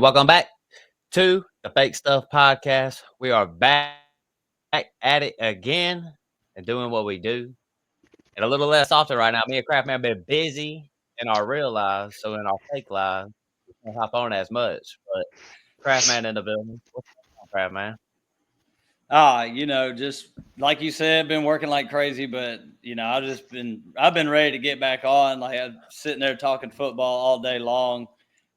welcome back to the Fake Stuff Podcast. We are back at it again and doing what we do. And a little less often right now. Me and Craftman have been busy in our real lives, so in our fake lives, we can't hop on as much. But Craftman in the building. What's going on, Craftman? Just like you said, been working like crazy, but I've been ready to get back on. Like I'm sitting there talking football all day long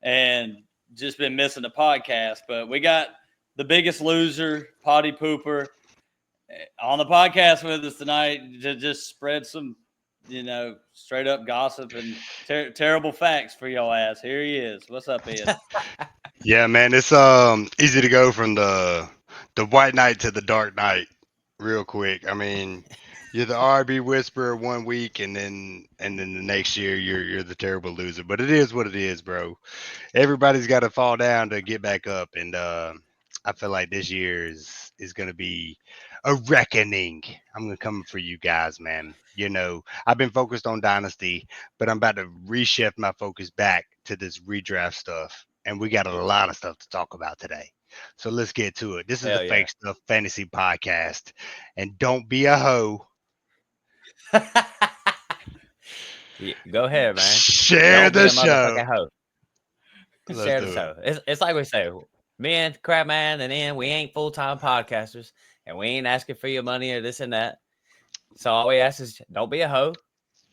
and just been missing the podcast. But we got the biggest loser, potty pooper, on the podcast with us tonight to just spread some, straight up gossip and terrible facts for your ass. Here he is. What's up, Ed? Yeah, man, it's easy to go from the white knight to the dark knight real quick. I mean, you're the RB whisperer one week, and then the next year you're the terrible loser. But it is what it is, bro. Everybody's got to fall down to get back up, and I feel like this year is gonna be a reckoning. I'm gonna come for you guys, man. I've been focused on dynasty, but I'm about to reshift my focus back to this redraft stuff, and we got a lot of stuff to talk about today. So let's get to it. This is the Hell yeah. Fake Stuff Fantasy Podcast, and don't be a hoe. Yeah, go ahead, man. Share Don't be the a show. motherfucking hoe. Let's Share the do it. show. It's like we say, me and Crabman and Ian, we ain't full-time podcasters, and we ain't asking for your money or this and that. So all we ask is don't be a hoe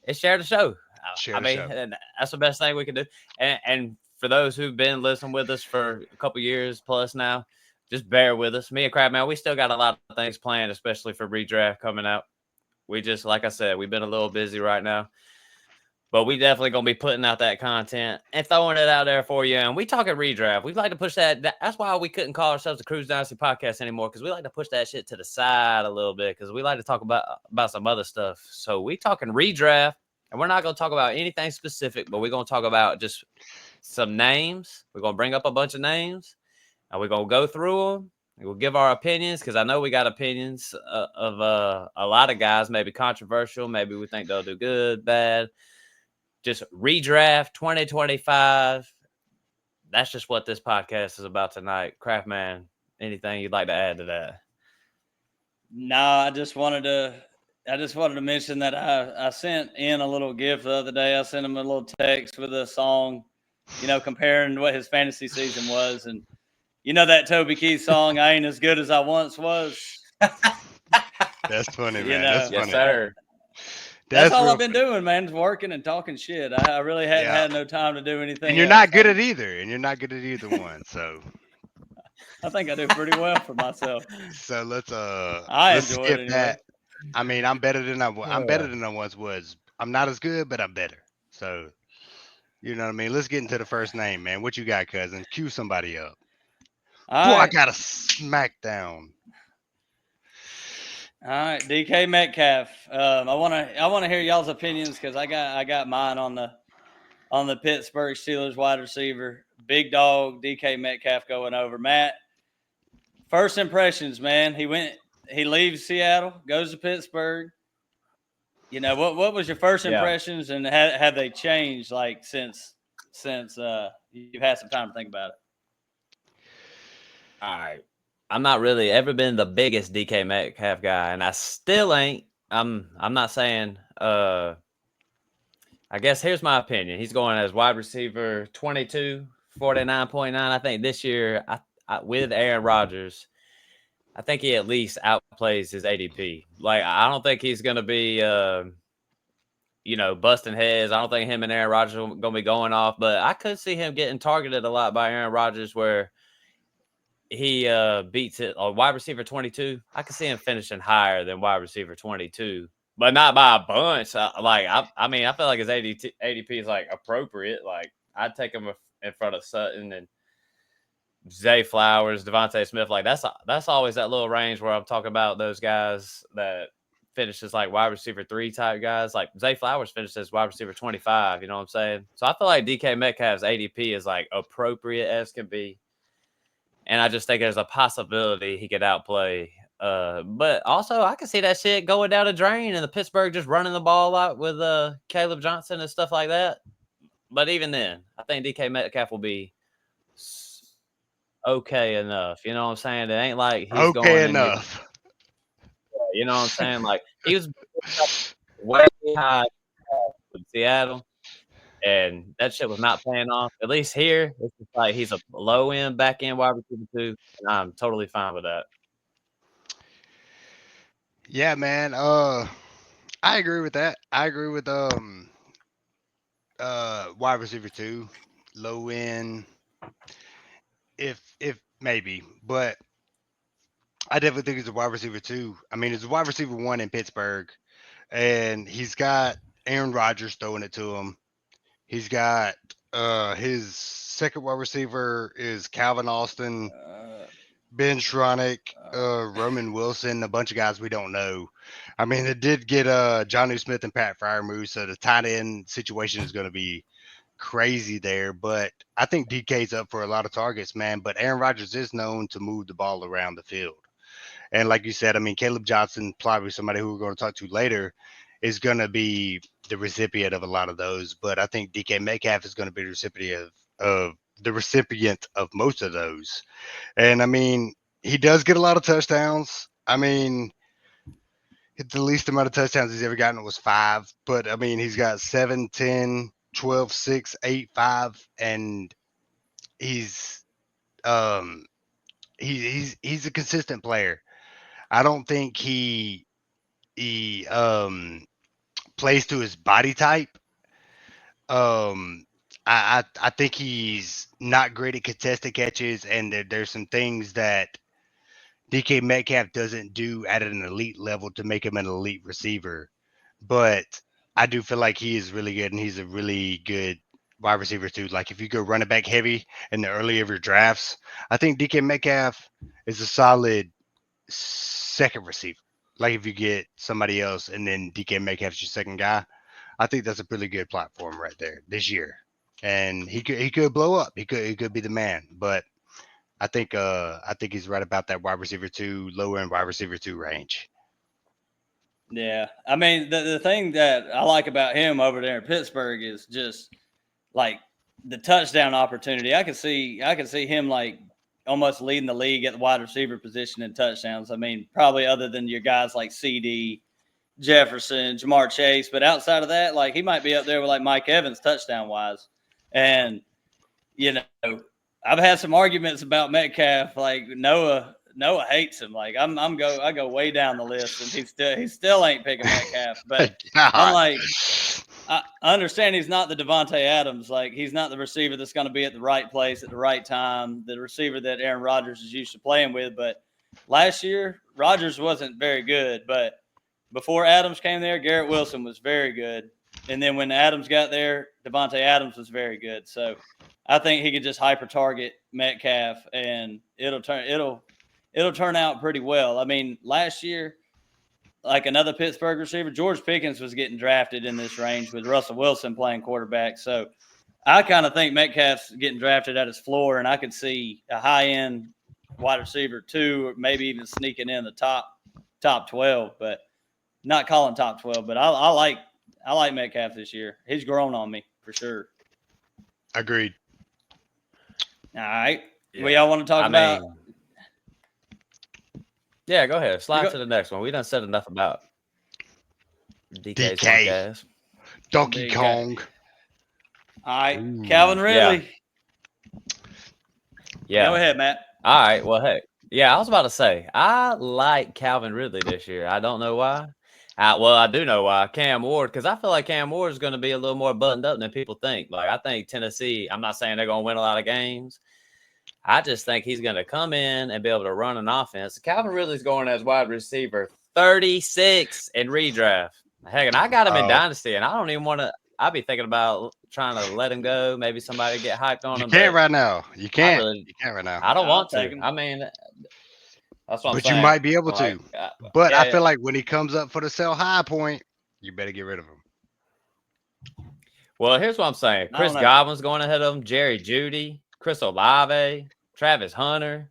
and share the show. Share I the mean, show. and that's the best thing we can do. And for those who've been listening with us for a couple years plus now, just bear with us. Me and Crabman, we still got a lot of things planned, especially for redraft coming out. We just, like I said, we've been a little busy right now. But we definitely gonna be putting out that content and throwing it out there for you. And we talking redraft. We like to push that. That's why we couldn't call ourselves the Cruise Dynasty Podcast anymore, because we like to push that shit to the side a little bit, because we like to talk about some other stuff. So we talking redraft, and we're not gonna talk about anything specific, but we're gonna talk about just some names. We're gonna bring up a bunch of names, and we're gonna go through them. We'll give our opinions, because I know we got opinions of a lot of guys, maybe controversial, maybe we think they'll do good, bad. Just redraft 2025. That's just what this podcast is about tonight. Craftman, anything you'd like to add to that? No, I just wanted to mention that I sent in a little gift the other day. I sent him a little text with a song, comparing what his fantasy season was, and that Toby Keith song, "I Ain't As Good As I Once Was." That's funny, You man. That's know, Yes, funny. sir. that's That's all real I've been funny. doing, man, is working and talking shit. I really hadn't Yeah. had no time to do And anything you're else. not good at either. And you're not good at either one. So I think I do pretty well for myself. so let's I let's enjoy it skip anyway. that. I mean, I'm better than I once was. I'm not as good, but I'm better. So you know what I mean? Let's get into the first name, man. What you got, cousin? Cue somebody up. All Boy, I right, got a smackdown. all right, DK Metcalf. I wanna hear y'all's opinions because I got mine on the Pittsburgh Steelers wide receiver, big dog DK Metcalf going over. Matt, first impressions, man. He leaves Seattle, goes to Pittsburgh. What was your first Yeah. impressions, and have they changed like since you've had some time to think about it? All right. I'm not really ever been the biggest DK Metcalf guy, and I still ain't. I'm not saying I guess here's my opinion. He's going as wide receiver 22, 49.9. I think this year with Aaron Rodgers, I think he at least outplays his ADP. Like, I don't think he's going to be, busting heads. I don't think him and Aaron Rodgers are going to be going off, but I could see him getting targeted a lot by Aaron Rodgers where he beats it on wide receiver 22. I could see him finishing higher than wide receiver 22, but not by a bunch. I mean, I feel like his ADP is like appropriate. Like, I'd take him in front of Sutton and Zay Flowers, Devontae Smith. Like, that's always that little range where I'm talking about those guys that finishes like wide receiver 3 type guys. Like Zay Flowers finishes wide receiver 25. You know what I'm saying? So I feel like DK Metcalf's ADP is like appropriate as can be. And I just think there's a possibility he could outplay. But also, I can see that shit going down the drain and the Pittsburgh just running the ball out with Caleb Johnson and stuff like that. But even then, I think DK Metcalf will be okay enough. You know what I'm saying? It ain't like he's Okay going and you're, enough. you know what I'm saying? Like he was way high with Seattle, and that shit was not paying off. At least here, it's just like he's a low end back end wide receiver too, and I'm totally fine with that. Yeah, man. I agree with that. I agree with wide receiver two, low end, if maybe, but I definitely think he's a wide receiver two. I mean, he's a wide receiver one in Pittsburgh, and he's got Aaron Rodgers throwing it to him. He's got his second wide receiver is Calvin Austin, Uh, Ben Schroenick, uh, Roman Wilson, a bunch of guys we don't know. I mean, it did get Johnny Smith and Pat Fryermuth, so the tight end situation is going to be crazy there. But I think DK's up for a lot of targets, man. But Aaron Rodgers is known to move the ball around the field. And like you said, I mean, Caleb Johnson, probably somebody who we're going to talk to later, is going to be the recipient of a lot of those. But I think DK Metcalf is going to be the recipient of most of those. And I mean, he does get a lot of touchdowns. I mean, the least amount of touchdowns he's ever gotten was 5. But I mean, he's got 7, 10, 12, 6, 8, 5, and he's um he's a consistent player. I don't think he plays to his body type. Um, I think he's not great at contested catches, and there's some things that DK Metcalf doesn't do at an elite level to make him an elite receiver. But I do feel like he is really good, and he's a really good wide receiver too. Like if you go running back heavy in the early of your drafts, I think DK Metcalf is a solid second receiver. Like if you get somebody else and then DK Metcalf's your second guy, I think that's a pretty good platform right there this year. And he could blow up. He could be the man. But I think he's right about that wide receiver two, lower end wide receiver two range. yeah, I mean the thing that I like about him over there in Pittsburgh is just like the touchdown opportunity. I can see him like almost leading the league at the wide receiver position in touchdowns. I mean, probably other than your guys like CD, Jefferson, Jamar Chase, but outside of that, like he might be up there with like Mike Evans touchdown wise. And you know, I've had some arguments about Metcalf. Like Noah hates him. Like I go way down the list, and he still ain't picking Metcalf. But I'm God. like, I understand he's not the Devontae Adams. Like he's not the receiver that's going to be at the right place at the right time. The receiver that Aaron Rodgers is used to playing with. But last year, Rodgers wasn't very good. But before Adams came there, Garrett Wilson was very good. And then when Adams got there, Devontae Adams was very good. So I think he could just hyper target Metcalf, and it'll turn out pretty well. I mean, last year, like another Pittsburgh receiver, George Pickens was getting drafted in this range with Russell Wilson playing quarterback. So I kind of think Metcalf's getting drafted at his floor, and I could see a high end wide receiver two, or maybe even sneaking in the top 12, but not calling top 12. But I like Metcalf this year. He's grown on me for sure. Agreed. All right. Yeah. Well, y'all want to talk about? Yeah, go ahead. Slide Go, to the next one. We done said enough about DK's punk DK. ass. Donkey DK. Kong. all right, Ooh. Calvin Ridley. Yeah. Go ahead, Matt. All right. Well, hey. Yeah, I was about to say, I like Calvin Ridley this year. I don't know why. Well, I do know why. Cam Ward, because I feel like Cam Ward is going to be a little more buttoned up than people think. Like, I think Tennessee, I'm not saying they're going to win a lot of games. I just think he's going to come in and be able to run an offense. Calvin Ridley's going as wide receiver 36 in redraft. Heck, and I got him in Dynasty, and I don't even want to. I'd be thinking about trying to let him go. Maybe somebody get hyped on You him. can't But right now. You can't. really, You can't right now. I don't I'll want take to. him. I mean, that's what I'm But you saying. might be able Like, to. But I Yeah. feel like when he comes up for the sell high point, you better get rid of him. well, here's what I'm saying. I Chris don't know. Godwin's going ahead of him. Jerry Judy, Chris Olave, Travis Hunter.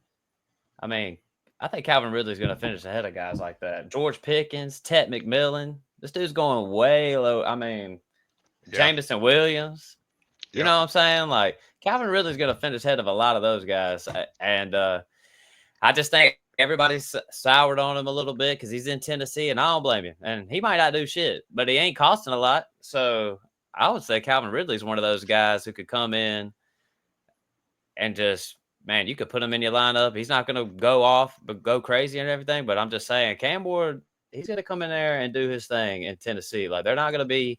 I mean, I think Calvin Ridley's going to finish ahead of guys like that. George Pickens, Ted McMillan. This dude's going way low. I mean, Yeah. Jameson Williams. You Yep. know what I'm saying? Like Calvin Ridley's going to finish ahead of a lot of those guys, and I just think everybody's soured on him a little bit because he's in Tennessee, and I don't blame him. And he might not do shit, but he ain't costing a lot. So I would say Calvin Ridley's one of those guys who could come in and just, man, you could put him in your lineup. He's not going to go off, but go crazy and everything. But I'm just saying, Cam Ward, he's going to come in there and do his thing in Tennessee. Like they're not going to be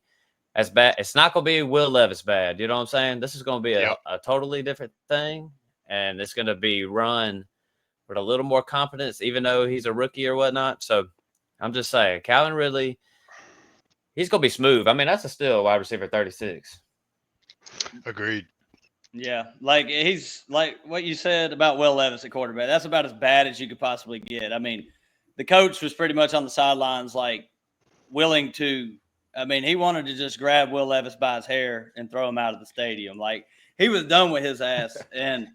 as bad. It's not going to be Will Levis bad. You know what I'm saying? This is going to be Yep. a totally different thing, and it's going to be run with a little more confidence, even though he's a rookie or whatnot. So I'm just saying, Calvin Ridley, he's going to be smooth. I mean, that's a still wide receiver 36. Agreed. Yeah, like he's like what you said about Will Levis at quarterback. That's about as bad as you could possibly get. I mean, the coach was pretty much on the sidelines, like willing to. I mean, he wanted to just grab Will Levis by his hair and throw him out of the stadium. Like he was done with his ass. And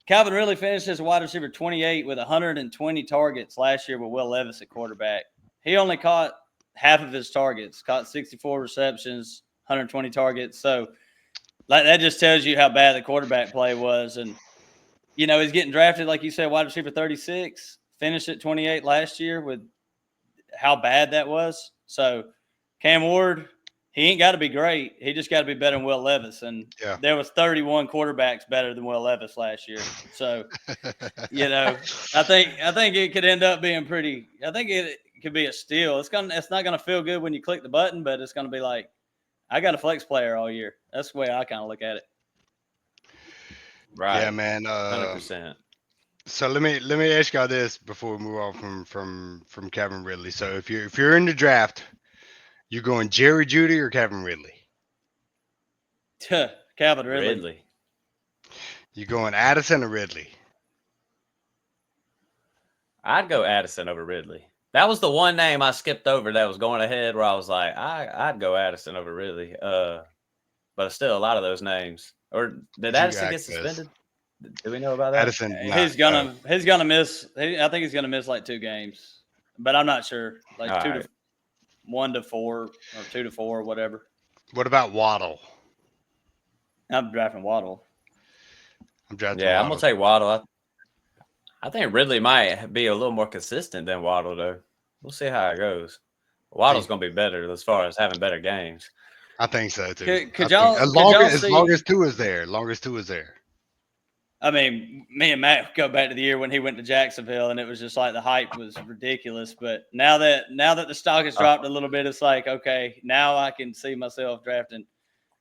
Calvin really finished as a wide receiver 28 with 120 targets last year with Will Levis at quarterback. He only caught half of his targets, caught 64 receptions, 120 targets. So like that just tells you how bad the quarterback play was. And you know, he's getting drafted, like you said, wide receiver 36, finished at 28 last year with how bad that was. So Cam Ward, he ain't got to be great. He just got to be better than Will Levis. And Yeah. there was 31 quarterbacks better than Will Levis last year. So, you know, I think it could end up being pretty. I think it could be a steal. It's not gonna feel good when you click the button, but it's gonna be like I got a flex player all year. That's the way I kind of look at it. Yeah, Right. man. 100%. So let me ask y'all this before we move on from Kevin Ridley. So if you're in the draft, you going Jerry Judy or Kevin Ridley? Calvin Ridley. Ridley. You going Addison or Ridley? I'd go Addison over Ridley. That was the one name I skipped over that was going ahead where I was like, I'd go Addison over Ridley. But still a lot of those names. Or did Who'd you Addison get access? suspended? Do we know about that? Addison, not. He's gonna miss. I think he's gonna miss like 2 games, but I'm not sure. All Like right. 1 to 4 or 2 to 4, whatever. What about Waddle? I'm drafting Waddle. I'm drafting Yeah, I'm gonna Waddle. take Waddle. I think Ridley might be a little more consistent than Waddle, though. We'll see how it goes. Waddle's gonna be better as far as having better games. I think so too. Could, I could think y'all could y'all as long see? as two is there, long as two is there. I mean, me and Matt go back to the year when he went to Jacksonville, and it was just like the hype was ridiculous. But now that the stock has dropped a little bit, it's like okay, now I can see myself drafting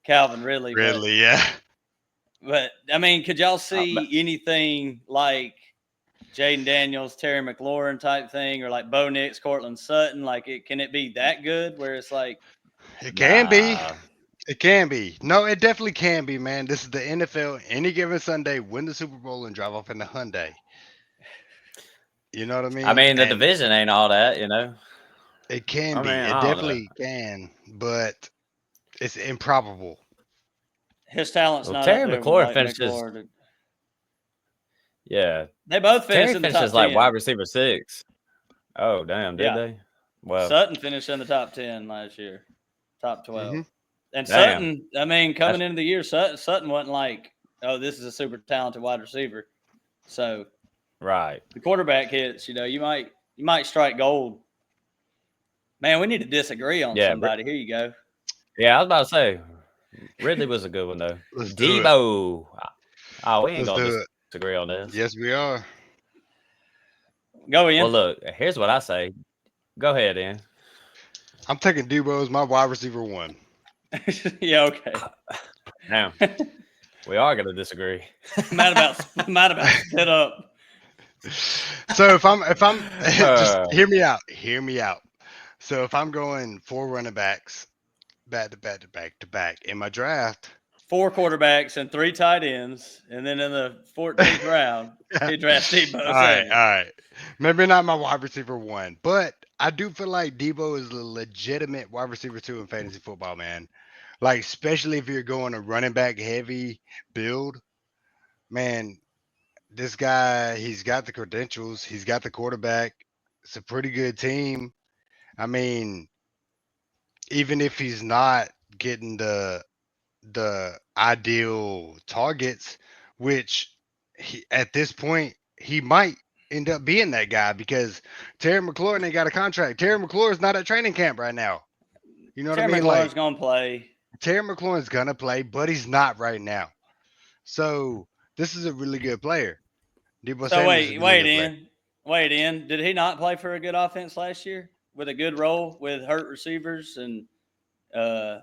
Calvin Ridley. But Ridley, yeah. but I mean, could y'all But see anything like Jaden Daniels, Terry McLaurin type thing, or like Bo Nix, Cortland Sutton? Like, can it be that good where it's like, It can be. nah. It can be. No, it definitely can be, man. This is the NFL. Any given Sunday, win the Super Bowl and drive off in the Hyundai. You know what I I mean? mean, the And division ain't all that, you know. it can I be. mean, It I don't know. definitely can, but it's improbable. his talent's Well, not up Terry there with McLaurin like finishes. McLaurin? Yeah, They both finished Terry in the top finishes like 10. wide receiver 6. Oh, damn, did Yeah, they? Well, Sutton finished in the top 10 last year, top 12. Hmm. And damn. Sutton, I mean, That's coming into the year, Sutton wasn't like, oh, this is a super talented wide receiver. So right. the quarterback hits, you might strike gold. Man, we need to disagree on Yeah, somebody. Here you go. yeah. I was about to say Ridley was a good one though. Let's do it. Debo. Oh, we ain't Let's gonna do it. disagree on this. Yes, we are. Go Well, in. look. Here's what I say. Go ahead, Ian. I'm taking Debo as my wide receiver one. Yeah, okay. Now we are gonna disagree. Mad about spit up. So if I'm just Uh, hear me out. So if I'm going four running backs back to back to back to back in my draft, 4 quarterbacks and 3 tight ends, and then in the 14th round, he drafts all Debo right, Samuel. all right. Maybe not my wide receiver one, but I do feel like Debo is a legitimate wide receiver two in fantasy football, man. Like especially if you're going a running back heavy build, man. This guy, he's got the credentials. He's got the quarterback. It's a pretty good team. I mean, even if he's not getting the the ideal targets, which at this point he might end up being that guy because Terry McLaurin ain't got a contract. Terry McLaurin's not at training camp right now. You know what I Terry mean? McLaurin's Like gonna play. Terry McLaurin's gonna play, but he's not right now. So this is a really good player. Debo So Samuel's a really good player. wait in. Did he not play for a good offense last year with a good role with hurt receivers and uh,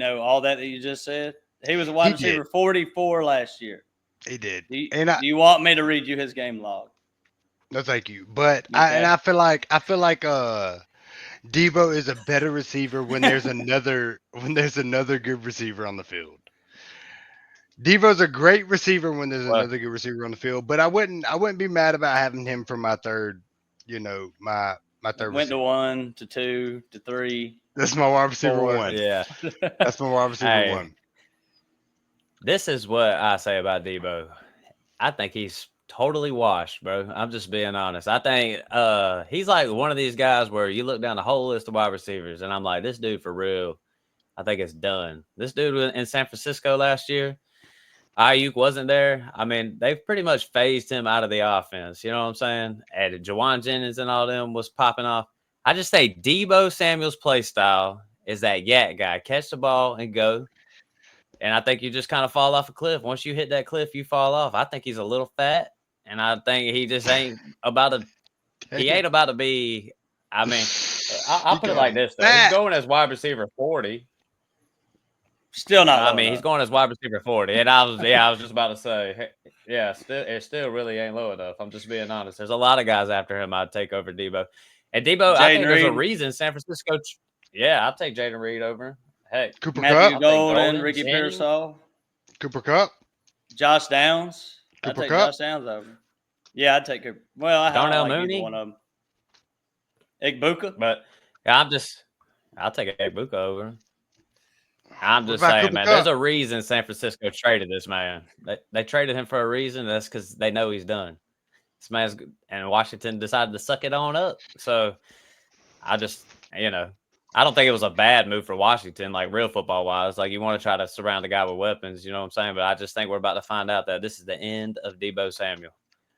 all that you just said? He was a wide He did. receiver 44 last year. He did. Do you, And I do you want me to read you his game log? no thank you. But Okay. I feel like Debo is a better receiver when there's another good receiver on the field. Devo's a great receiver when there's Well, another good receiver on the field, but I wouldn't be mad about having him for my third, my third Went to receiver. 1 to 2 to 3 That's my wide receiver 4. one. yeah. That's my wide receiver Hey, one. this is what I say about Debo. I think he's totally washed, bro. I'm just being honest. I think he's like one of these guys where you look down the whole list of wide receivers, and I'm like, this dude for real. I think it's done. This dude in San Francisco last year, Ayuk wasn't there. I mean, they've pretty much phased him out of the offense. You know what I'm saying? And Jawan Jennings and all them was popping off. I just say Debo Samuel's play style is that yak guy. Catch the ball and go. And I think you just kind of fall off a cliff. Once you hit that cliff, you fall off. I think he's a little fat. And I think he just ain't about to he Damn. ain't about to be. I mean, I'll He put it called like him this though. He's fat. going as wide receiver 40. Still not I low mean, he's enough. going as wide receiver 40. And I was just about to say, yeah, it still really ain't low enough. I'm just being honest. There's a lot of guys after him I'd take over Debo. And Debo, I Jaden think there's a Reed, reason San Francisco. Yeah, I'll take Jaden Reed over him. Hey, Cooper Cup. Matthew I'll take Golden, Golden, Ricky Jennings. Pearsall, Cooper Cup. Josh Downs. I'd Cooper take Cup. Josh Downs over. Yeah, I'd take Cooper. Well, I don't Darnell like either one Mooney. of them. Igbuka. But I'll take Egbuka over him. I'm What just about saying, Cooper man. There's Cup? a reason San Francisco traded this man. They traded him for a reason. That's because they know he's done. This man's and Washington decided to suck it on up. So I just, I don't think it was a bad move for Washington, like real football wise. Like you want to try to surround the guy with weapons, you know what I'm saying? But I just think we're about to find out that this is the end of Debo Samuel.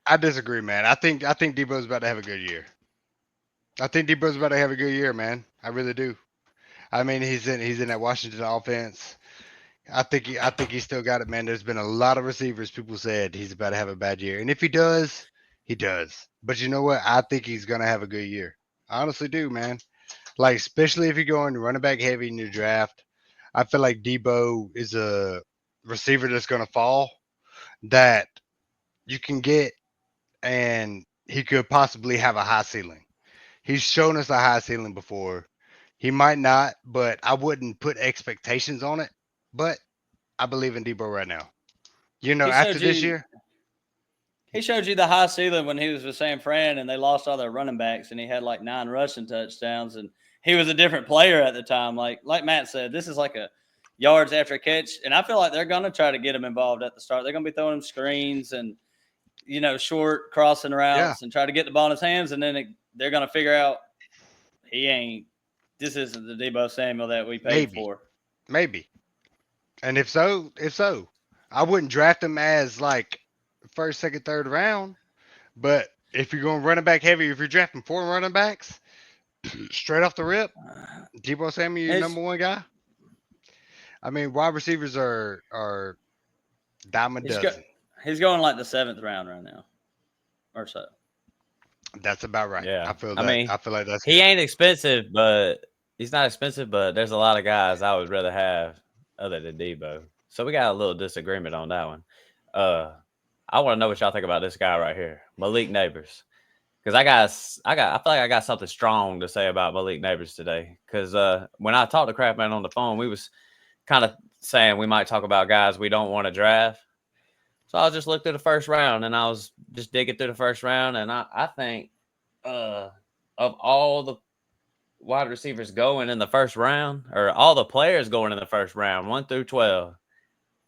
I disagree, man. I think Debo's about to have a good year. I think Debo's about to have a good year, man. I really do. I mean, he's in that Washington offense. I think he still got it, man. There's been a lot of receivers. People said he's about to have a bad year, and if he does, he does. But you know what? I think he's gonna have a good year. I honestly do, man. Like especially if you're going running back heavy in your draft, I feel like Debo is a receiver that's gonna fall that you can get, and he could possibly have a high ceiling. He's shown us a high ceiling before. He might not, but I wouldn't put expectations on it. But I believe in Debo right now. He After showed this you. year, He showed you the high ceiling when he was with San Fran, and they lost all their running backs, and he had like 9 rushing touchdowns, and he was a different player at the time. Like Matt said, this is like a yards after catch, and I feel like they're gonna try to get him involved at the start. They're gonna be throwing him screens and short crossing yeah, routes and try to get the ball in his hands, and then they're gonna figure out he ain't. This isn't the Debo Samuel that we paid maybe, for. maybe. And if so, I wouldn't draft him as like first, second, third round. But if you're going running back heavy, if you're drafting 4 running backs straight off the rip, Debo Samuel, your It's number one guy. I mean, wide receivers are dime a he's go, dozen. he's going like the 7th round right now or so. That's about right. Yeah. I feel I that. mean, I feel like that's he good. ain't expensive, but he's not expensive, but there's a lot of guys I would rather have other than Debo. So we got a little disagreement on that one. Uh, I want to know what y'all think about this guy right here, Malik Neighbors. Because I feel like I got something strong to say about Malik Neighbors today. Because when I talked to Crapman on the phone, we was kind of saying we might talk about guys we don't want to draft. So I just looked through the first round, and I was just digging through the first round, and I think of all the wide receivers going in the first round, or all the players going in the first round, 1 through 12,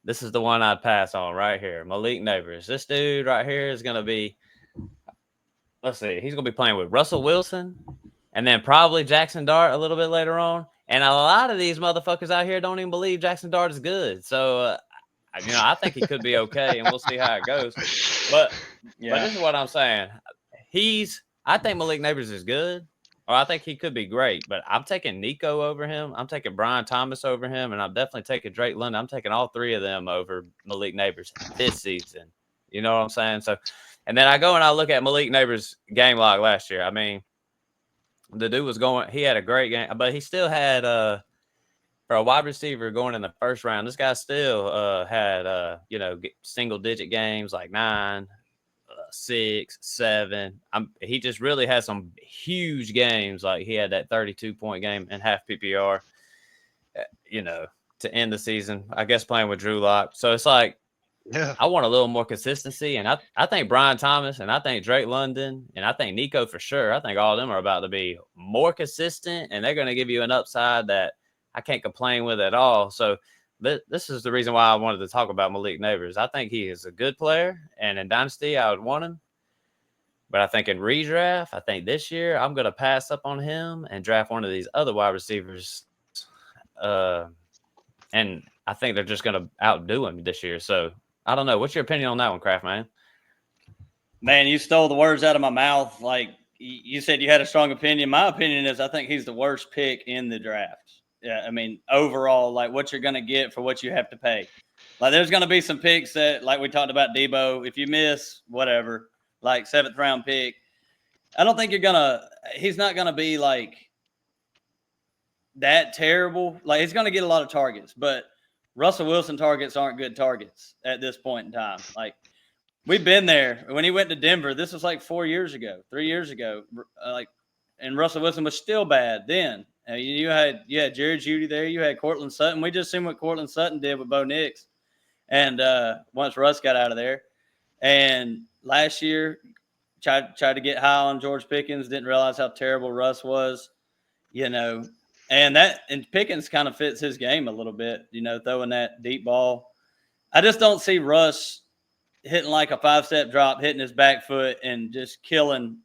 this is the one I'd pass on right here, Malik Neighbors. This dude right here is going to be, let's see, he's going to be playing with Russell Wilson, and then probably Jackson Dart a little bit later on. And a lot of these motherfuckers out here don't even believe Jackson Dart is good. So, I think he could be okay, and we'll see how it goes. But this is what I'm saying. I think Malik Neighbors is good, or I think he could be great. But I'm taking Nico over him. I'm taking Brian Thomas over him, and I'm definitely taking Drake London. I'm taking all three of them over Malik Neighbors this season. You know what I'm saying? So, and then I go and I look at Malik Neighbors' game log last year. I mean, the dude was going. He had a great game, but he still had for a wide receiver going in the first round. This guy still had single digit games like 9, 6, 7. He just really had some huge games. Like he had that 32-point game in half PPR. To end the season. I guess playing with Drew Lock. So it's like. Yeah. I want a little more consistency, and I think Brian Thomas, and I think Drake London, and I think Nico for sure. I think all of them are about to be more consistent, and they're going to give you an upside that I can't complain with at all. So this is the reason why I wanted to talk about Malik Neighbors. I think he is a good player, and in Dynasty, I would want him. But I think in redraft, I think this year I'm going to pass up on him and draft one of these other wide receivers. And I think they're just going to outdo him this year. So I don't know. What's your opinion on that one, Kraft, man? Man, you stole the words out of my mouth. Like you said, you had a strong opinion. My opinion is I think he's the worst pick in the draft. Yeah, I mean, overall, like what you're going to get for what you have to pay. Like there's going to be some picks that, like we talked about Debo, if you miss, whatever, like 7th round pick, I don't think he's not going to be like that terrible. Like he's going to get a lot of targets, but Russell Wilson targets aren't good targets at this point in time. Like we've been there when he went to Denver. This was like 3 years ago. And Russell Wilson was still bad then. You had Jerry Jeudy there. You had Cortland Sutton. We just seen what Cortland Sutton did with Bo Nix, and once Russ got out of there, and last year tried to get high on George Pickens. Didn't realize how terrible Russ was. And Pickens kind of fits his game a little bit, throwing that deep ball. I just don't see Russ hitting like a 5-step drop, hitting his back foot, and just killing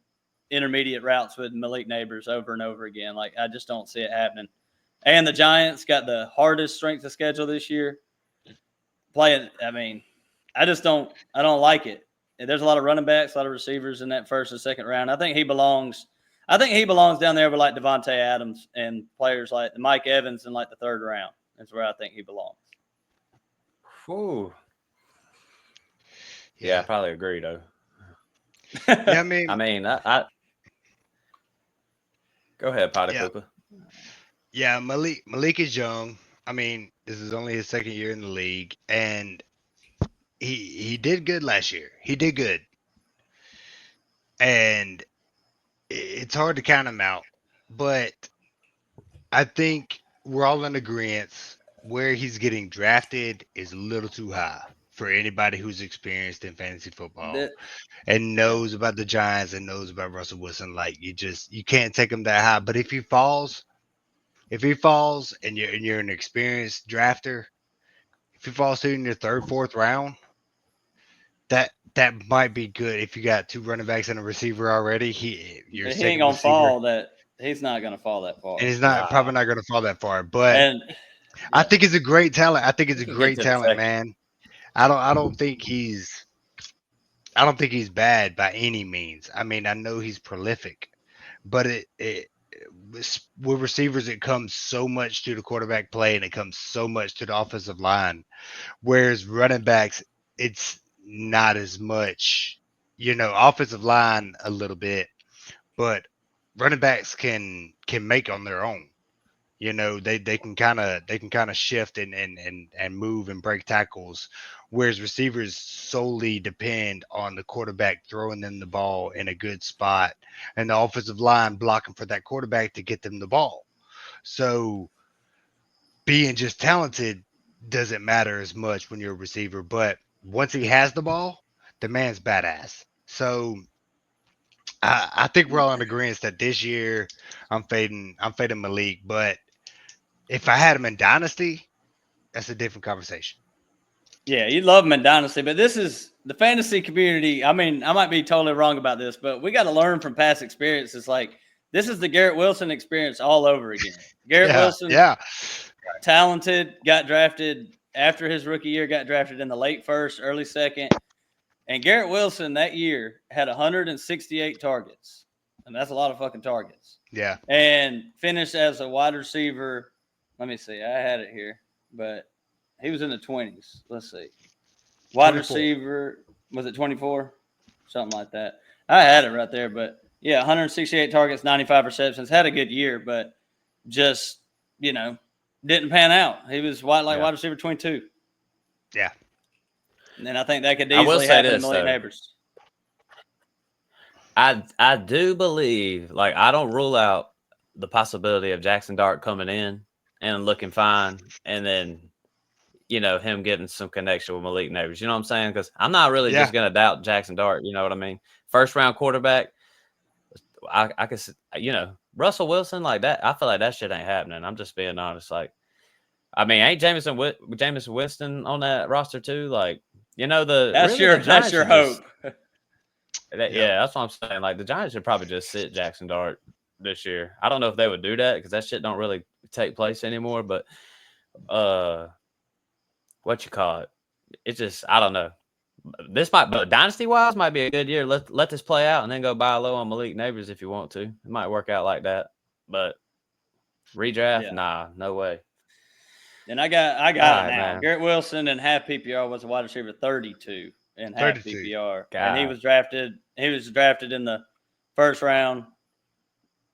intermediate routes with Malik Neighbors over and over again. Like, I just don't see it happening. And the Giants got the hardest strength of schedule this year. I don't like it. There's a lot of running backs, a lot of receivers in that first and second round. I think he belongs down there with like Devontae Adams and players like Mike Evans in like the 3rd round. That's where I think he belongs. Whew. Yeah, I probably agree though. Yeah, I go ahead, Potty Cooper. Yeah, Malik is young. I mean, this is only his 2nd year in the league, and he did good last year. He did good, and it's hard to count him out. But I think we're all in agreement where he's getting drafted is a little too high for anybody who's experienced in fantasy football and knows about the Giants and knows about Russell Wilson. Like you can't take him that high. But if he falls and you're an experienced drafter, if he falls to you in your 3rd, 4th round, that might be good. If you got 2 running backs and a receiver already, he ain't gonna fall that. He's not gonna fall that far, and he's probably not gonna fall that far. But I think he's a great talent. I think he's a great talent, man. I don't think he's bad by any means. I mean, I know he's prolific, but with receivers, it comes so much to the quarterback play, and it comes so much to the offensive line. Whereas running backs, it's not as much. Offensive line a little bit, but running backs can make on their own. They can kind of shift and move and break tackles, whereas receivers solely depend on the quarterback throwing them the ball in a good spot and the offensive line blocking for that quarterback to get them the ball. So being just talented doesn't matter as much when you're a receiver, but once he has the ball, the man's badass. So I think we're all in agreement that this year I'm fading Malik, but if I had him in Dynasty, that's a different conversation. Yeah, you love him in Dynasty, but this is the fantasy community. I mean, I might be totally wrong about this, but we got to learn from past experiences. Like this is the Garrett Wilson experience all over again. Garrett Wilson, Yeah. talented, got drafted after his rookie year, got drafted in the late first, early second. And Garrett Wilson that year had 168 targets. And that's a lot of fucking targets. Yeah. And finished as a wide receiver. Let me see. I had it here, but he was in the 20s. Let's see. Wide 24. receiver, was it 24? Something like that. I had it right there, but yeah, 168 targets, 95 receptions. Had a good year, but just, didn't pan out. He was wide receiver 22. Yeah. And I think that could I will easily say happen to this, Malik though. Neighbors. I do believe, like, I don't rule out the possibility of Jackson Dart coming in and looking fine, and then him getting some connection with Malik Neighbors. You know what I'm saying? Because I'm not really just gonna doubt Jackson Dart. You know what I mean? First round quarterback. I could, Russell Wilson like that. I feel like that shit ain't happening. I'm just being honest. Like, I mean, ain't Jameis Winston on that roster too? Like, That's the Giants your should just- hope. Yeah, that's what I'm saying. Like, the Giants should probably just sit Jackson Dart this year. I don't know if they would do that because that shit don't really take place anymore. But what you call it? It's just, I don't know. But dynasty wise, might be a good year. Let this play out and then go buy low on Malik Neighbors if you want to. It might work out like that. But redraft, nah, no way. And I got All it right, now. man. Garrett Wilson in half PPR was a wide receiver 32 in half 32. PPR, God. and he was drafted in the first round.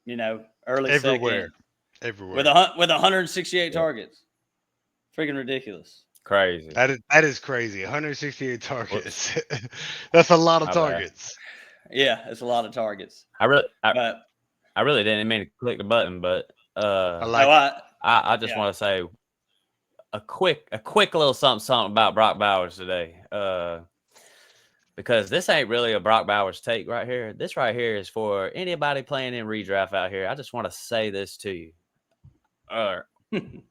Early Everywhere. second, Everywhere. with 168 targets. Freaking ridiculous. Crazy. That is crazy. 168 targets. That's a lot of My bad. targets. Yeah, it's a lot of targets. I But really didn't mean to click the button, but I just want to say a quick little something about Brock Bowers today. Because this ain't really a Brock Bowers take right here. This right here is for anybody playing in redraft out here. I just want to say this to you.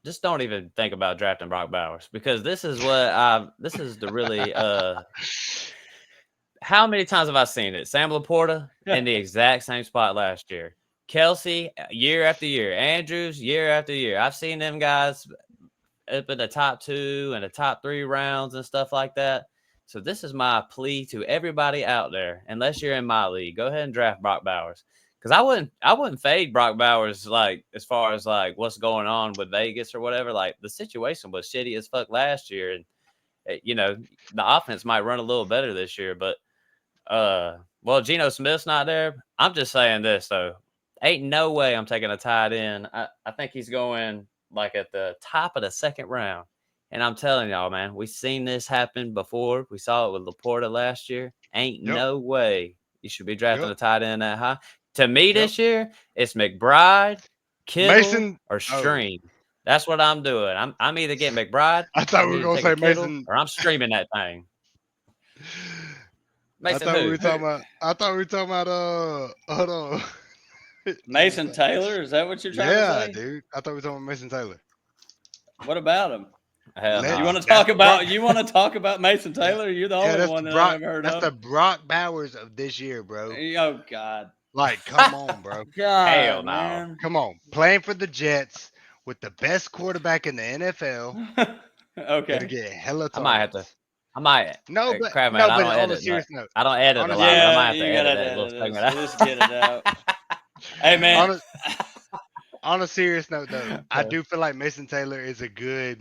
Just don't even think about drafting Brock Bowers, because this is the really how many times have I seen it? Sam Laporta in the exact same spot last year. Kelsey, year after year. Andrews, year after year. I've seen them guys up in the top 2 and the top 3 rounds and stuff like that. So this is my plea to everybody out there. Unless you're in my league, go ahead and draft Brock Bowers. Because I wouldn't fade Brock Bowers, like, as far as like what's going on with Vegas or whatever. Like, the situation was shitty as fuck last year, and the offense might run a little better this year. But well, Geno Smith's not there. I'm just saying this though. Ain't no way I'm taking a tight end. I think he's going like at the top of the second round. And I'm telling y'all, man, we've seen this happen before. We saw it with Laporta last year. Ain't no way you should be drafting a tight end that high. To me this year, it's McBride, Kittle, Mason or Stream. That's what I'm doing. I'm either getting McBride, I thought we were gonna say Kittle, Mason, or I'm streaming that thing. Mason I thought who? we were talking about hold on. Mason Taylor, is that what you're trying to say? Yeah, dude. I thought we were talking about Mason Taylor. What about him? Hell no. You want to talk about Mason Taylor? You're the only one that I've ever heard that's of. the Brock Bowers of this year, bro. Oh God. Like, come on, bro. God, hell no. man. Come on. Playing for the Jets with the best quarterback in the NFL. Okay. Gonna get hella targets. I might. No, but crap, man. no, I but don't on edit. a serious note. I don't edit a lot. Yeah, But I might have to you edit gotta that little edit segment it, out. so just get it out. Hey, man. On a serious note, though, I do feel like Mason Taylor is a good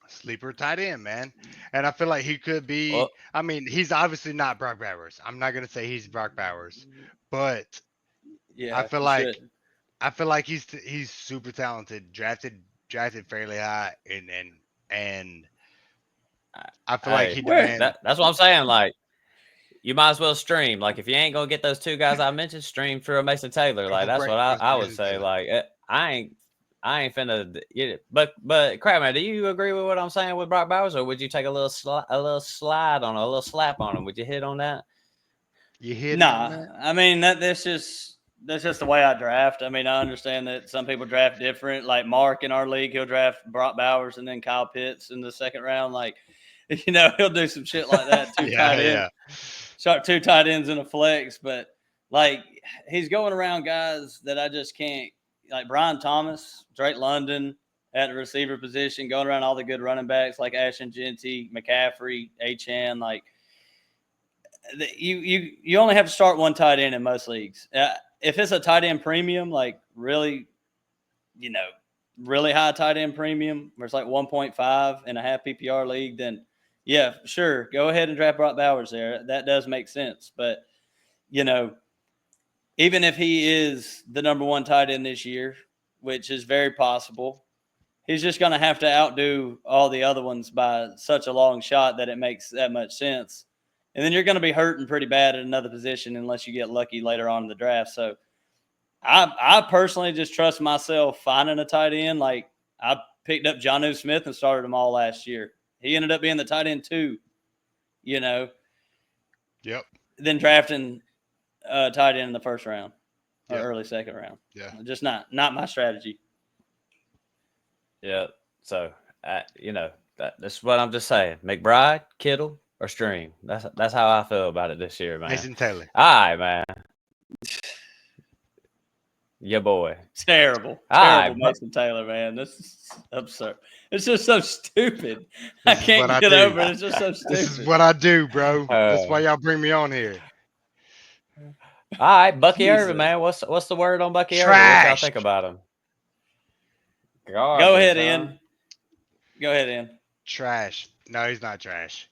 sleeper tight end, man. And I feel like he could be. Well, I mean, he's obviously not Brock Bowers. I'm not gonna say he's Brock Bowers, but Yeah, I feel like he's super talented, drafted fairly high, and I feel like he demands. That's what I'm saying. Like, you might as well stream. Like, if you ain't gonna get those 2 guys I mentioned, stream for a Mason Taylor. Like, that's what I would say. Taylor. Like, I ain't finna get it. But crap, man, do you agree with what I'm saying with Brock Bowers, or would you take a little slide on a little slap on him? Would you hit on that? You hit Nah, on that? I mean that's just the way I draft. I mean, I understand that some people draft different. Like Mark in our league, he'll draft Brock Bowers and then Kyle Pitts in the second round. Like, he'll do some shit like that. 2 tight ends in a flex. But like he's going around guys that I just can't, like Brian Thomas, Drake London at the receiver position, going around all the good running backs like Ashton Genty, McCaffrey, HN. Like you only have to start one tight end in most leagues. If it's a tight end premium, like really, really high tight end premium, where it's like 1.5 in a half PPR league, then yeah, sure, go ahead and draft Brock Bowers there. That does make sense. But even if he is the number one tight end this year, which is very possible, he's just going to have to outdo all the other ones by such a long shot that it makes that much sense. And then you're going to be hurting pretty bad at another position unless you get lucky later on in the draft. So I personally just trust myself finding a tight end. Like I picked up Jonnu Smith and started him all last year. He ended up being the tight end too, Yep. then drafting a tight end in the first round or Yep. early second round. Yeah. Just not my strategy. Yeah. So, that's what I'm just saying. McBride, Kittle, or Stream. That's how I feel about it this year, man. Mason Taylor. All right, man. Your boy. Terrible. All right, Mason Taylor, man. This is absurd. It's just so stupid. This I is can't what I get do. over it. It's just so stupid. This is what I do, bro. That's why y'all bring me on here. All right, Bucky Jesus. Irvin, man. What's the word on Bucky Irvin? Trash. What y'all think about him? Go ahead, huh? Ian. Go ahead, Ian. Trash. No, he's not trash.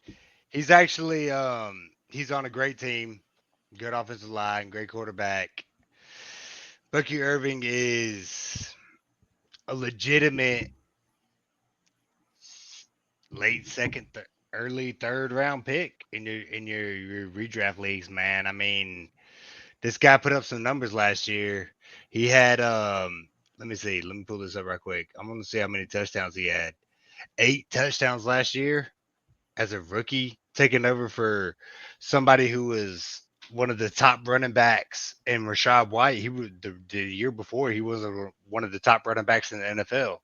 He's actually he's on a great team, good offensive line, great quarterback. Bucky Irving is a legitimate late second, early third round pick in your redraft leagues, man. I mean, this guy put up some numbers last year. He had let me see, let me pull this up right quick. I'm gonna see how many touchdowns he had. 8 touchdowns last year as a rookie, taking over for somebody who was one of the top running backs in Rashad White. He was the year before he was one of the top running backs in the NFL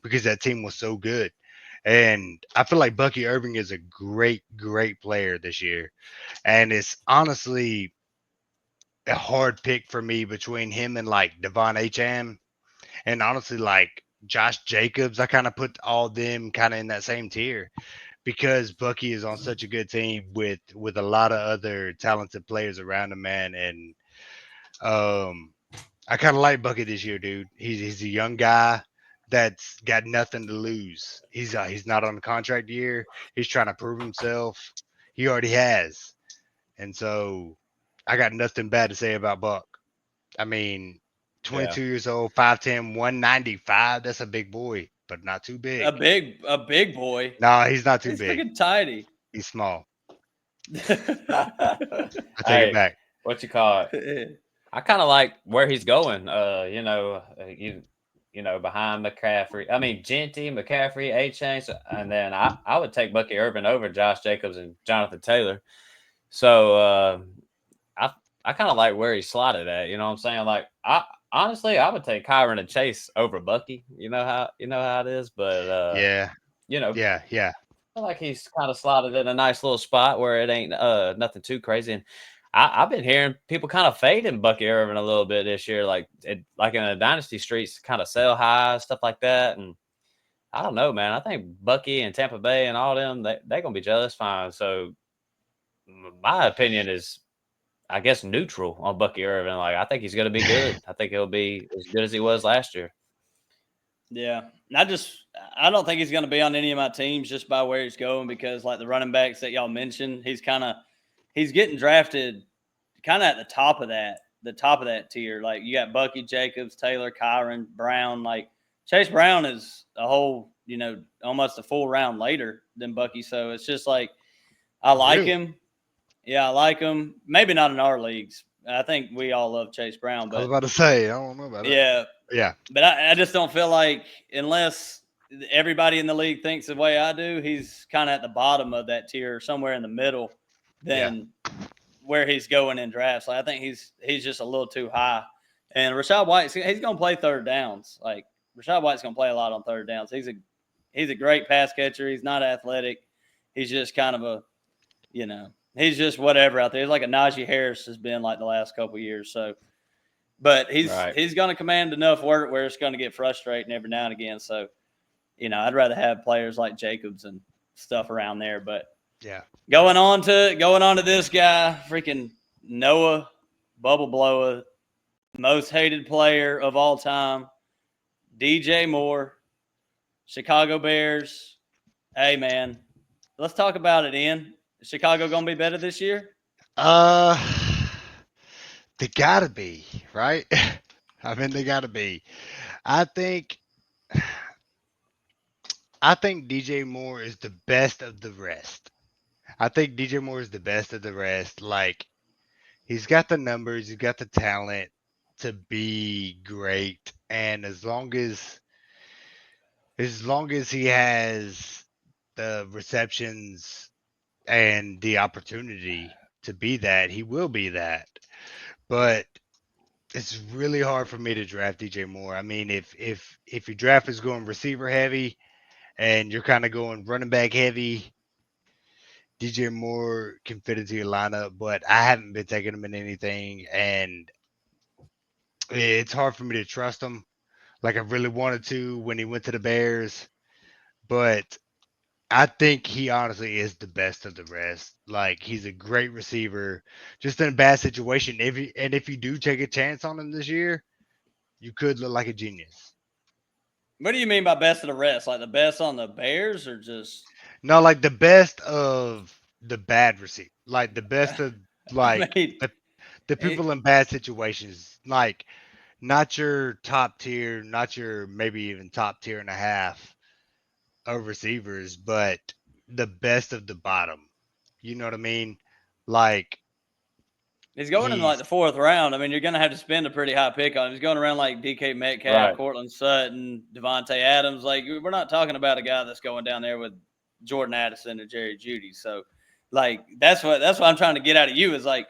because that team was so good. And I feel like Bucky Irving is a great, great player this year. And it's honestly a hard pick for me between him and like Devon Acham. And honestly, like Josh Jacobs, I kind of put all them kind of in that same tier because Bucky is on such a good team with a lot of other talented players around him, man. And I kind of like Bucky this year, dude. He's a young guy that's got nothing to lose. He's not on a contract year. He's trying to prove himself. He already has, and so I got nothing bad to say about Buck. I mean, 22 years old, 5'10", 195. That's a big boy, but not too big. A big boy. No, he's not too He's big. freaking tiny. He's small. I take it back. What you call it? I kind of like where he's going. Behind McCaffrey. I mean, Genty, McCaffrey, A-Chain, and then I would take Bucky Irvin over Josh Jacobs and Jonathan Taylor. So I kind of like where he's slotted at. You know what I'm saying? Like honestly, I would take Kyron and Chase over Bucky. You know how it is, but yeah. I feel like he's kind of slotted in a nice little spot where it ain't nothing too crazy. And I've been hearing people kind of fading Bucky Irvin a little bit this year, like in the dynasty streets, kind of sell high, stuff like that. And I don't know, man. I think Bucky and Tampa Bay and all them, they're gonna be just fine. So my opinion is, I guess, neutral on Bucky Irvin. Like, I think he's going to be good. I think he'll be as good as he was last year. Yeah. I don't think he's going to be on any of my teams just by where he's going because, like, the running backs that y'all mentioned, he's getting drafted kind of at the top of that tier. Like, you got Bucky, Jacobs, Taylor, Kyron, Brown. Like, Chase Brown is a whole, almost a full round later than Bucky. So it's just like, I like him. Yeah, I like him. Maybe not in our leagues. I think we all love Chase Brown. But I was about to say, I don't know about it. Yeah. But I just don't feel like, unless everybody in the league thinks the way I do, he's kind of at the bottom of that tier, somewhere in the middle than where he's going in drafts. Like, I think he's just a little too high. And Rashad White, he's going to play third downs. Like, Rashad White's going to play a lot on third downs. He's a great pass catcher. He's not athletic. He's just kind of a, He's just whatever out there. He's like a Najee Harris has been like the last couple of years. So, but he's going to command enough work where it's going to get frustrating every now and again. So, I'd rather have players like Jacobs and stuff around there. But Yeah. going on to this guy, freaking Noah Bubble Blower, most hated player of all time, DJ Moore, Chicago Bears. Hey man, let's talk about it, Ian. Is Chicago gonna be better this year? Uh, they gotta be, right? I mean, they gotta be. I think, I think DJ Moore is the best of the rest. I think DJ Moore is the best of the rest. Like, he's got the numbers, he's got the talent to be great, and as long as he has the receptions and the opportunity to be that, he will be that. But it's really hard for me to draft DJ Moore. I mean, if your draft is going receiver heavy and you're kind of going running back heavy, DJ Moore can fit into your lineup. But I haven't been taking him in anything, and it's hard for me to trust him like I really wanted to when he went to the Bears. But I think he honestly is the best of the rest. Like, he's a great receiver, just in a bad situation. If you do take a chance on him this year, you could look like a genius. What do you mean by best of the rest? Like the best on the Bears, or just? No, like the best of the bad receiver, like the best of I like mean, the people in bad situations, like not your top tier, not your maybe even top tier and a half of receivers, but the best of the bottom. You know what I mean? Like, he's going in like he's the fourth round. I mean, you're going to have to spend a pretty high pick on him. He's going around like DK Metcalf, Right. Cortland Sutton, Devontae Adams. Like, we're not talking about a guy that's going down there with Jordan Addison or Jerry Jeudy. So, like, that's what I'm trying to get out of you is like,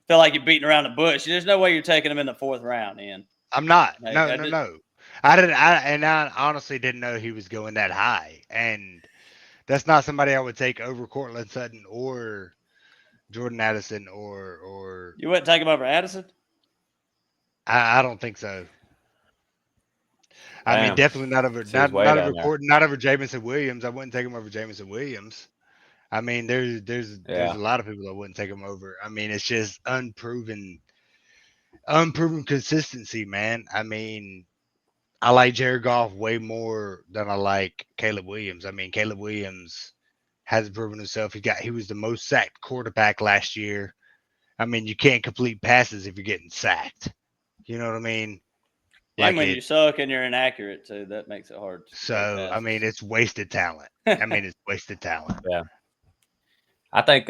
feel like you're beating around the bush. There's no way you're taking him in the fourth round, Ian. I'm not. Like, No, no, no. I honestly didn't know he was going that high. And that's not somebody I would take over Cortland Sutton or Jordan Addison or you wouldn't take him over Addison? I don't think so. I mean, Damn. definitely not over So he's not way not down over there. Court, not over Jamison Williams. I wouldn't take him over Jamison Williams. I mean, there's Yeah. a lot of people that wouldn't take him over. I mean, it's just unproven consistency, man. I mean, I like Jared Goff way more than I like Caleb Williams. I mean, Caleb Williams hasn't proven himself. He was the most sacked quarterback last year. I mean, you can't complete passes if you're getting sacked. You know what I mean? And Like when you it. suck and you're inaccurate too, that makes it hard to complete So I mean, passes. it's wasted talent. I mean, it's wasted talent. Yeah. I think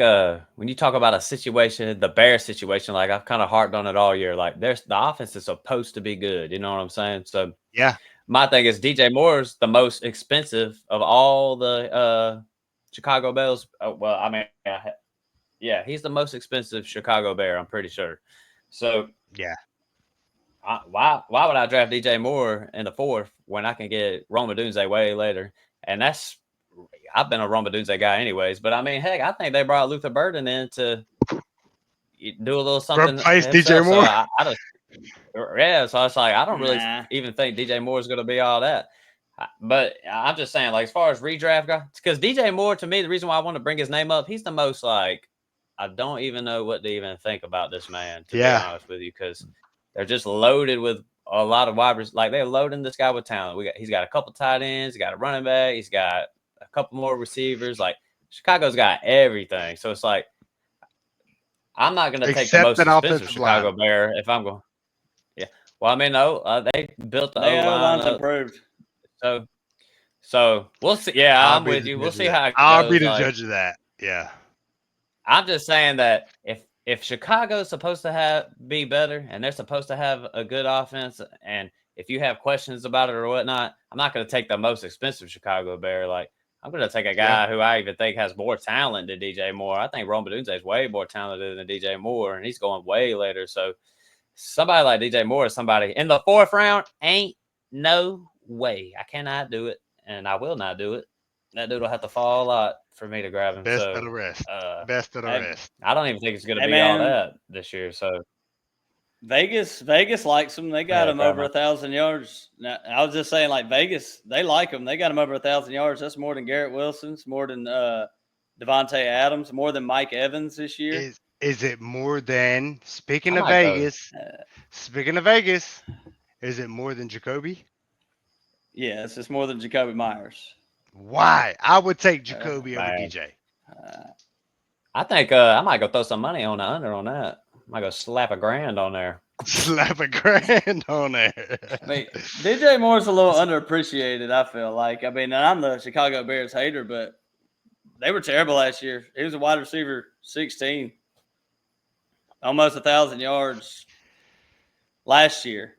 when you talk about a situation, the Bears situation, like I've kind of harped on it all year. Like the offense is supposed to be good. You know what I'm saying? So Yeah, my thing is DJ Moore's the most expensive of all the Chicago Bears. Well, I mean, yeah, he's the most expensive Chicago Bear. I'm pretty sure. So yeah, why would I draft DJ Moore in the fourth when I can get Roma Dunze way later? And I've been a Roma Dunze guy anyways. But I mean, heck, I think they brought Luther Burden in to do a little something replace DJ himself. So Moore. I just yeah. So it's like I don't really Nah. even think DJ Moore is going to be all that. But I'm just saying, like as far as redraft guy, because DJ Moore to me, the reason why I want to bring his name up, he's the most like I don't even know what to even think about this man, to be Yeah, honest with you, because they're just loaded with a lot of wide receivers. Like they're loading this guy with talent. He's got a couple tight ends, he's got a running back, he's got a couple more receivers. Like Chicago's got everything. So it's like I'm not going to take the except most an expensive offensive Chicago line. Bear if I'm going. Yeah. Well, I mean, no, they built the O They line O-line's up. improved. So we'll see. Yeah, I'll I'm be with the you. We'll judge of see that. how it I'll be goes. the Like judge of that. Yeah, I'm just saying that if Chicago's supposed to be better and they're supposed to have a good offense, and if you have questions about it or whatnot, I'm not going to take the most expensive Chicago Bear. Like I'm going to take a yeah. guy who I even think has more talent than DJ Moore. I think Rome Odunze is way more talented than DJ Moore, and he's going way later. So somebody like DJ Moore is somebody in the fourth round. Ain't no way. I cannot do it, and I will not do it. that dude will have to fall a lot for me to grab him. Best So, of the rest. Best of the Hey, rest. I don't even think it's going to hey be all man, that this year. So, Vegas likes him. They got yeah, him over 1,000 yards. Now, I was just saying, like Vegas, they like him. They got him over 1,000 yards. That's more than Garrett Wilson's, more than Devontae Adams, more than Mike Evans this year. Is it more than I might go. Speaking of Vegas, is it more than Jacoby? Yeah, it's just more than Jacoby Myers. Why? I would take Jacoby over Man, DJ. I think I might go throw some money on the under on that. I might go slap $1,000 on there. Slap $1,000 on there. I mean, DJ Moore's a little underappreciated, I feel like. I mean, I'm the Chicago Bears hater, but they were terrible last year. He was a wide receiver, 16, almost 1,000 yards last year.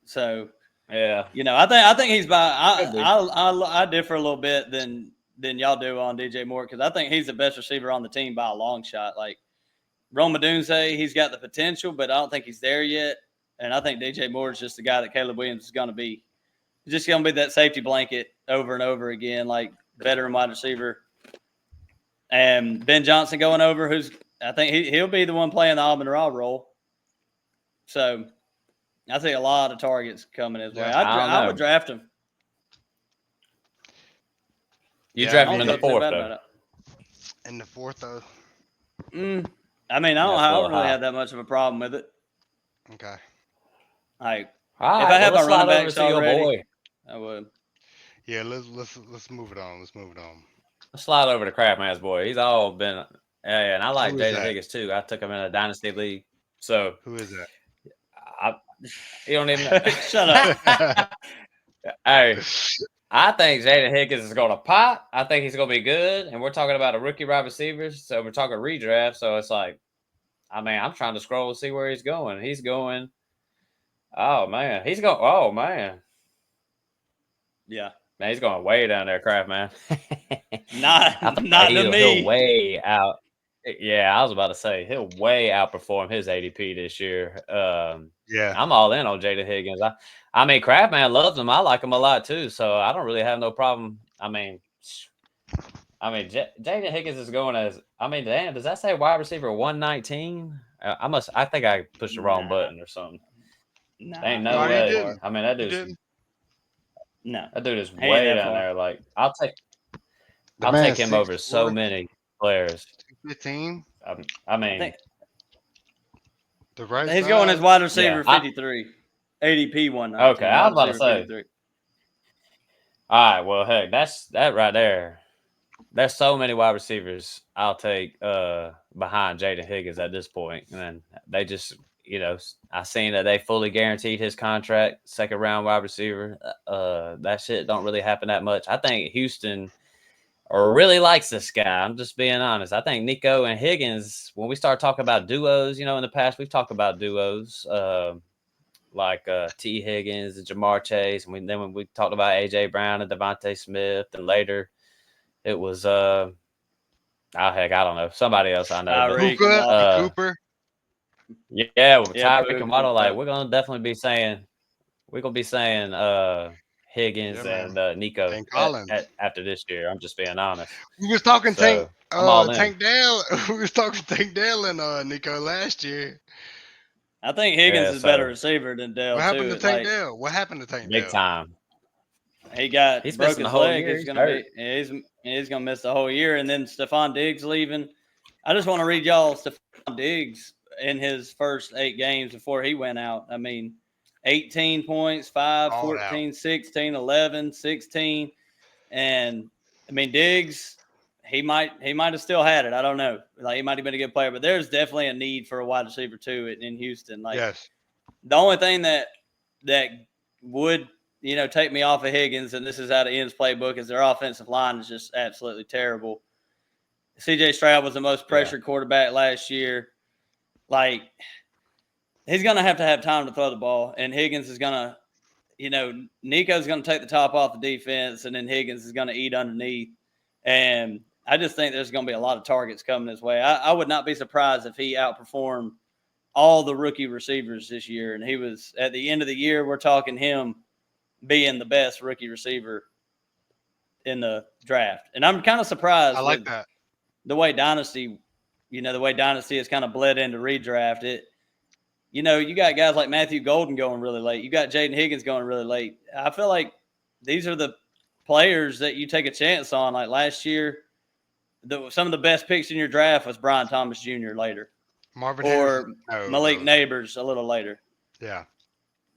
So, Yeah, I think he's by. could be. I differ a little bit than y'all do on DJ Moore because I think he's the best receiver on the team by a long shot. Like Rome Odunze, he's got the potential, but I don't think he's there yet. And I think DJ Moore is just the guy that Caleb Williams is going to be. He's just going to be that safety blanket over and over again, like veteran wide receiver. And Ben Johnson going over, who's I think he'll be the one playing the Auburn Raw role. So I see a lot of targets coming his way. Yeah. I would draft him. You Yeah, draft I him don't in feel the too fourth, bad though. about it. In the fourth, though. I mean, I That's a don't little really high. have that much of a problem with it. Okay. Like, All if right, I had well, my let's slide running over backs to your already, boy. I would. Yeah, let's move it on. Let's move it on. Let's slide over to Crabman's boy. He's all been, yeah, and I like Who is Jada that? Higgins too. I took him in a dynasty league, so Who is that? you don't even. Shut up. Hey, I think Jada Higgins is going to pop. I think he's going to be good, and we're talking about a rookie wide receiver, so we're talking redraft. So it's like, I mean, I'm trying to scroll to see where he's going. He's going. Oh man, he's going. Oh man, Yeah. man, he's going way down there, crap, man. Not I think to he'll me. way out. Yeah, I was about to say he'll way outperform his ADP this year. Yeah. I'm all in on Jada Higgins. I mean, Crabman loves him. I like him a lot too, so I don't really have no problem. I mean, Jada Higgins is going as. I mean, damn, does that say wide receiver 119? I think I pushed the wrong Nah. button or something. Nah. Ain't he no No, ain't you that way. far. didn't. I mean, that You dude's didn't. No. that dude is He ain't way that down far. there. Like, I'll The take man's him over so 6'4", many players. 215. I mean, I think The right he's going as side. wide receiver Yeah, 53. ADP 119. okay. I Wide was about to receiver say. 53. All right, well, heck, that's that right there. There's so many wide receivers I'll take behind Jada Higgins at this point, and then they just, I seen that they fully guaranteed his contract, second round wide receiver. That shit don't really happen that much. I think Houston really likes this guy. I'm just being honest. I think Nico and Higgins, when we start talking about duos, in the past we've talked about duos. Like T. Higgins and Jamar Chase, and then when we talked about AJ Brown and Devontae Smith, and later it was I don't know, somebody else I know, but Tyreek and Waddle. Cooper. yeah, with Yeah, Tyreek and Waddle, like Puka. we're gonna definitely be saying Higgins Yeah, man. and Nico And Collins. after this year. I'm just being honest. We was talking So I'm all in. Tank Dell. We was talking Tank Dell and Nico last year. I think Higgins Yeah, is a better so receiver than Dell, What happened too. to Tank Dell? What happened to Tank big Dell? time. He He's broke missing the his whole leg. year. He's He's gonna hurt. he's gonna miss the whole year. And then Stephon Diggs leaving. I just want to read y'all Stephon Diggs in his first 8 games before he went out. I mean, 18 points, 5, All 14, 16, 11, 16. And I mean, Diggs, he might have still had it. I don't know. Like he might have been a good player, but there's definitely a need for a wide receiver too in Houston. Like Yes. the only thing that would take me off of Higgins, and this is out of Ian's playbook, is their offensive line is just absolutely terrible. CJ Stroud was the most pressured quarterback last year. Like he's gonna have time to throw the ball, and Higgins is gonna, Nico's gonna take the top off the defense, and then Higgins is gonna eat underneath. And I just think there's gonna be a lot of targets coming his way. I would not be surprised if he outperformed all the rookie receivers this year. And he was at the end of the year, we're talking him being the best rookie receiver in the draft. And I'm kind of surprised I like with that. the way Dynasty, the way Dynasty has kind of bled into redraft. You got guys like Matthew Golden going really late. You got Jaden Higgins going really late. I feel like these are the players that you take a chance on. Like last year, some of the best picks in your draft was Brian Thomas Jr. later, Marvin Harrison. or No, Malik Neighbors a little later, yeah.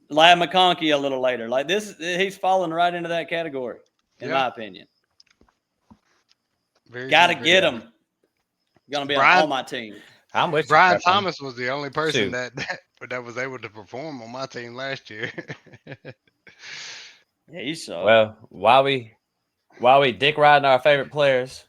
Lad McConkey a little later. Like this, he's falling right into that category, in Yeah. my opinion. Very Got to true. get him. Going to be on Brian all my teams. I'm with you, Brian Captain. Thomas was the only person Shoot. that was able to perform on my team last year. Yeah, he sucked. Well, while we dick riding our favorite players,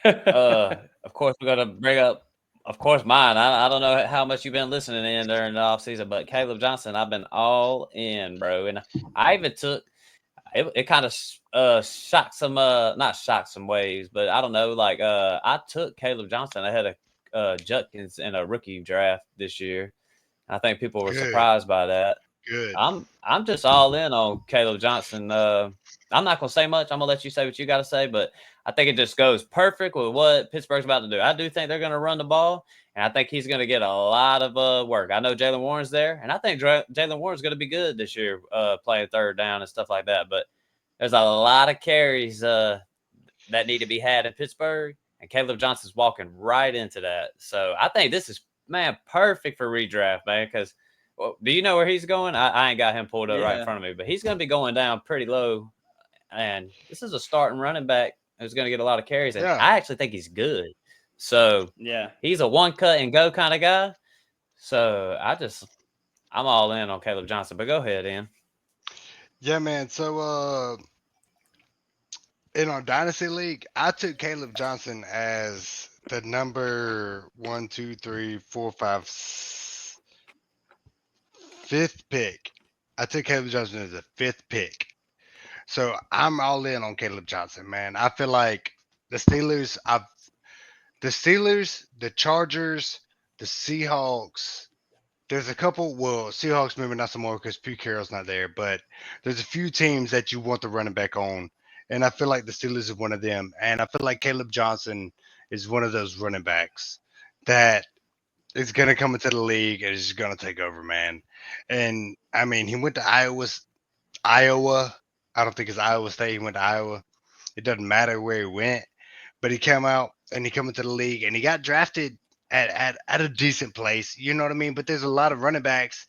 of course we're gonna bring up, of course, mine. I don't know how much you've been listening in during the offseason, but Caleb Johnson, I've been all in, bro. And I even took it kind of shocked some not shocked some ways, but I don't know, like I took Caleb Johnson ahead of Judkins in a rookie draft this year. I think people were Good, surprised by that. good. I'm just all in on Caleb Johnson. I'm not gonna say much. I'm gonna let you say what you got to say, but I think it just goes perfect with what Pittsburgh's about to do. I do think they're gonna run the ball, and I think he's gonna get a lot of work. I know Jalen Warren's there, and I think Jalen Warren's gonna be good this year, playing third down and stuff like that. But there's a lot of carries that need to be had in Pittsburgh, and Caleb Johnson's walking right into that. So I think this is, man, perfect for redraft, man, because well, do you know where he's going? I ain't got him pulled up right in front of me, but he's going to be going down pretty low. And this is a starting running back who's going to get a lot of carries. And Yeah. I actually think he's good. So Yeah. he's a one cut and go kind of guy. So I'm all in on Caleb Johnson. But go ahead, Ian. Yeah, man. So in our dynasty league, I took Caleb Johnson as the number 1, 2, 3, 4, 5, 5th pick. I took Caleb Johnson as the 5th pick. So I'm all in on Caleb Johnson, man. I feel like the Steelers, the Chargers, the Seahawks. There's a couple. Well, Seahawks maybe not some more because Pete Carroll's not there, but there's a few teams that you want the running back on, and I feel like the Steelers is one of them. And I feel like Caleb Johnson is one of those running backs that is going to come into the league and is going to take over, man. And I mean, he went to Iowa. I don't think it's Iowa State. He went to Iowa. It doesn't matter where he went, but he came out and he come into the league and he got drafted at a decent place. You know what I mean? But there's a lot of running backs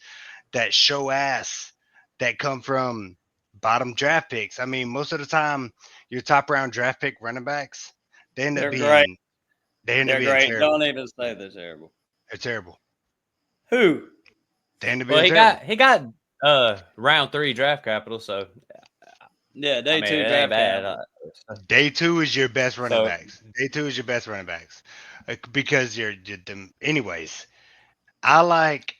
that show ass that come from bottom draft picks. I mean, most of the time, your top round draft pick running backs, they end up They're being great. they end up They're being great. terrible. Don't even say they're terrible. They're terrible. Who? They end up Well, being terrible. he got round 3 draft capital. So, Yeah, I day mean, 2 it ain't draft bad. capital. Day 2 is your best running So, backs. Day 2 is your best running backs because you're them. Anyways, I like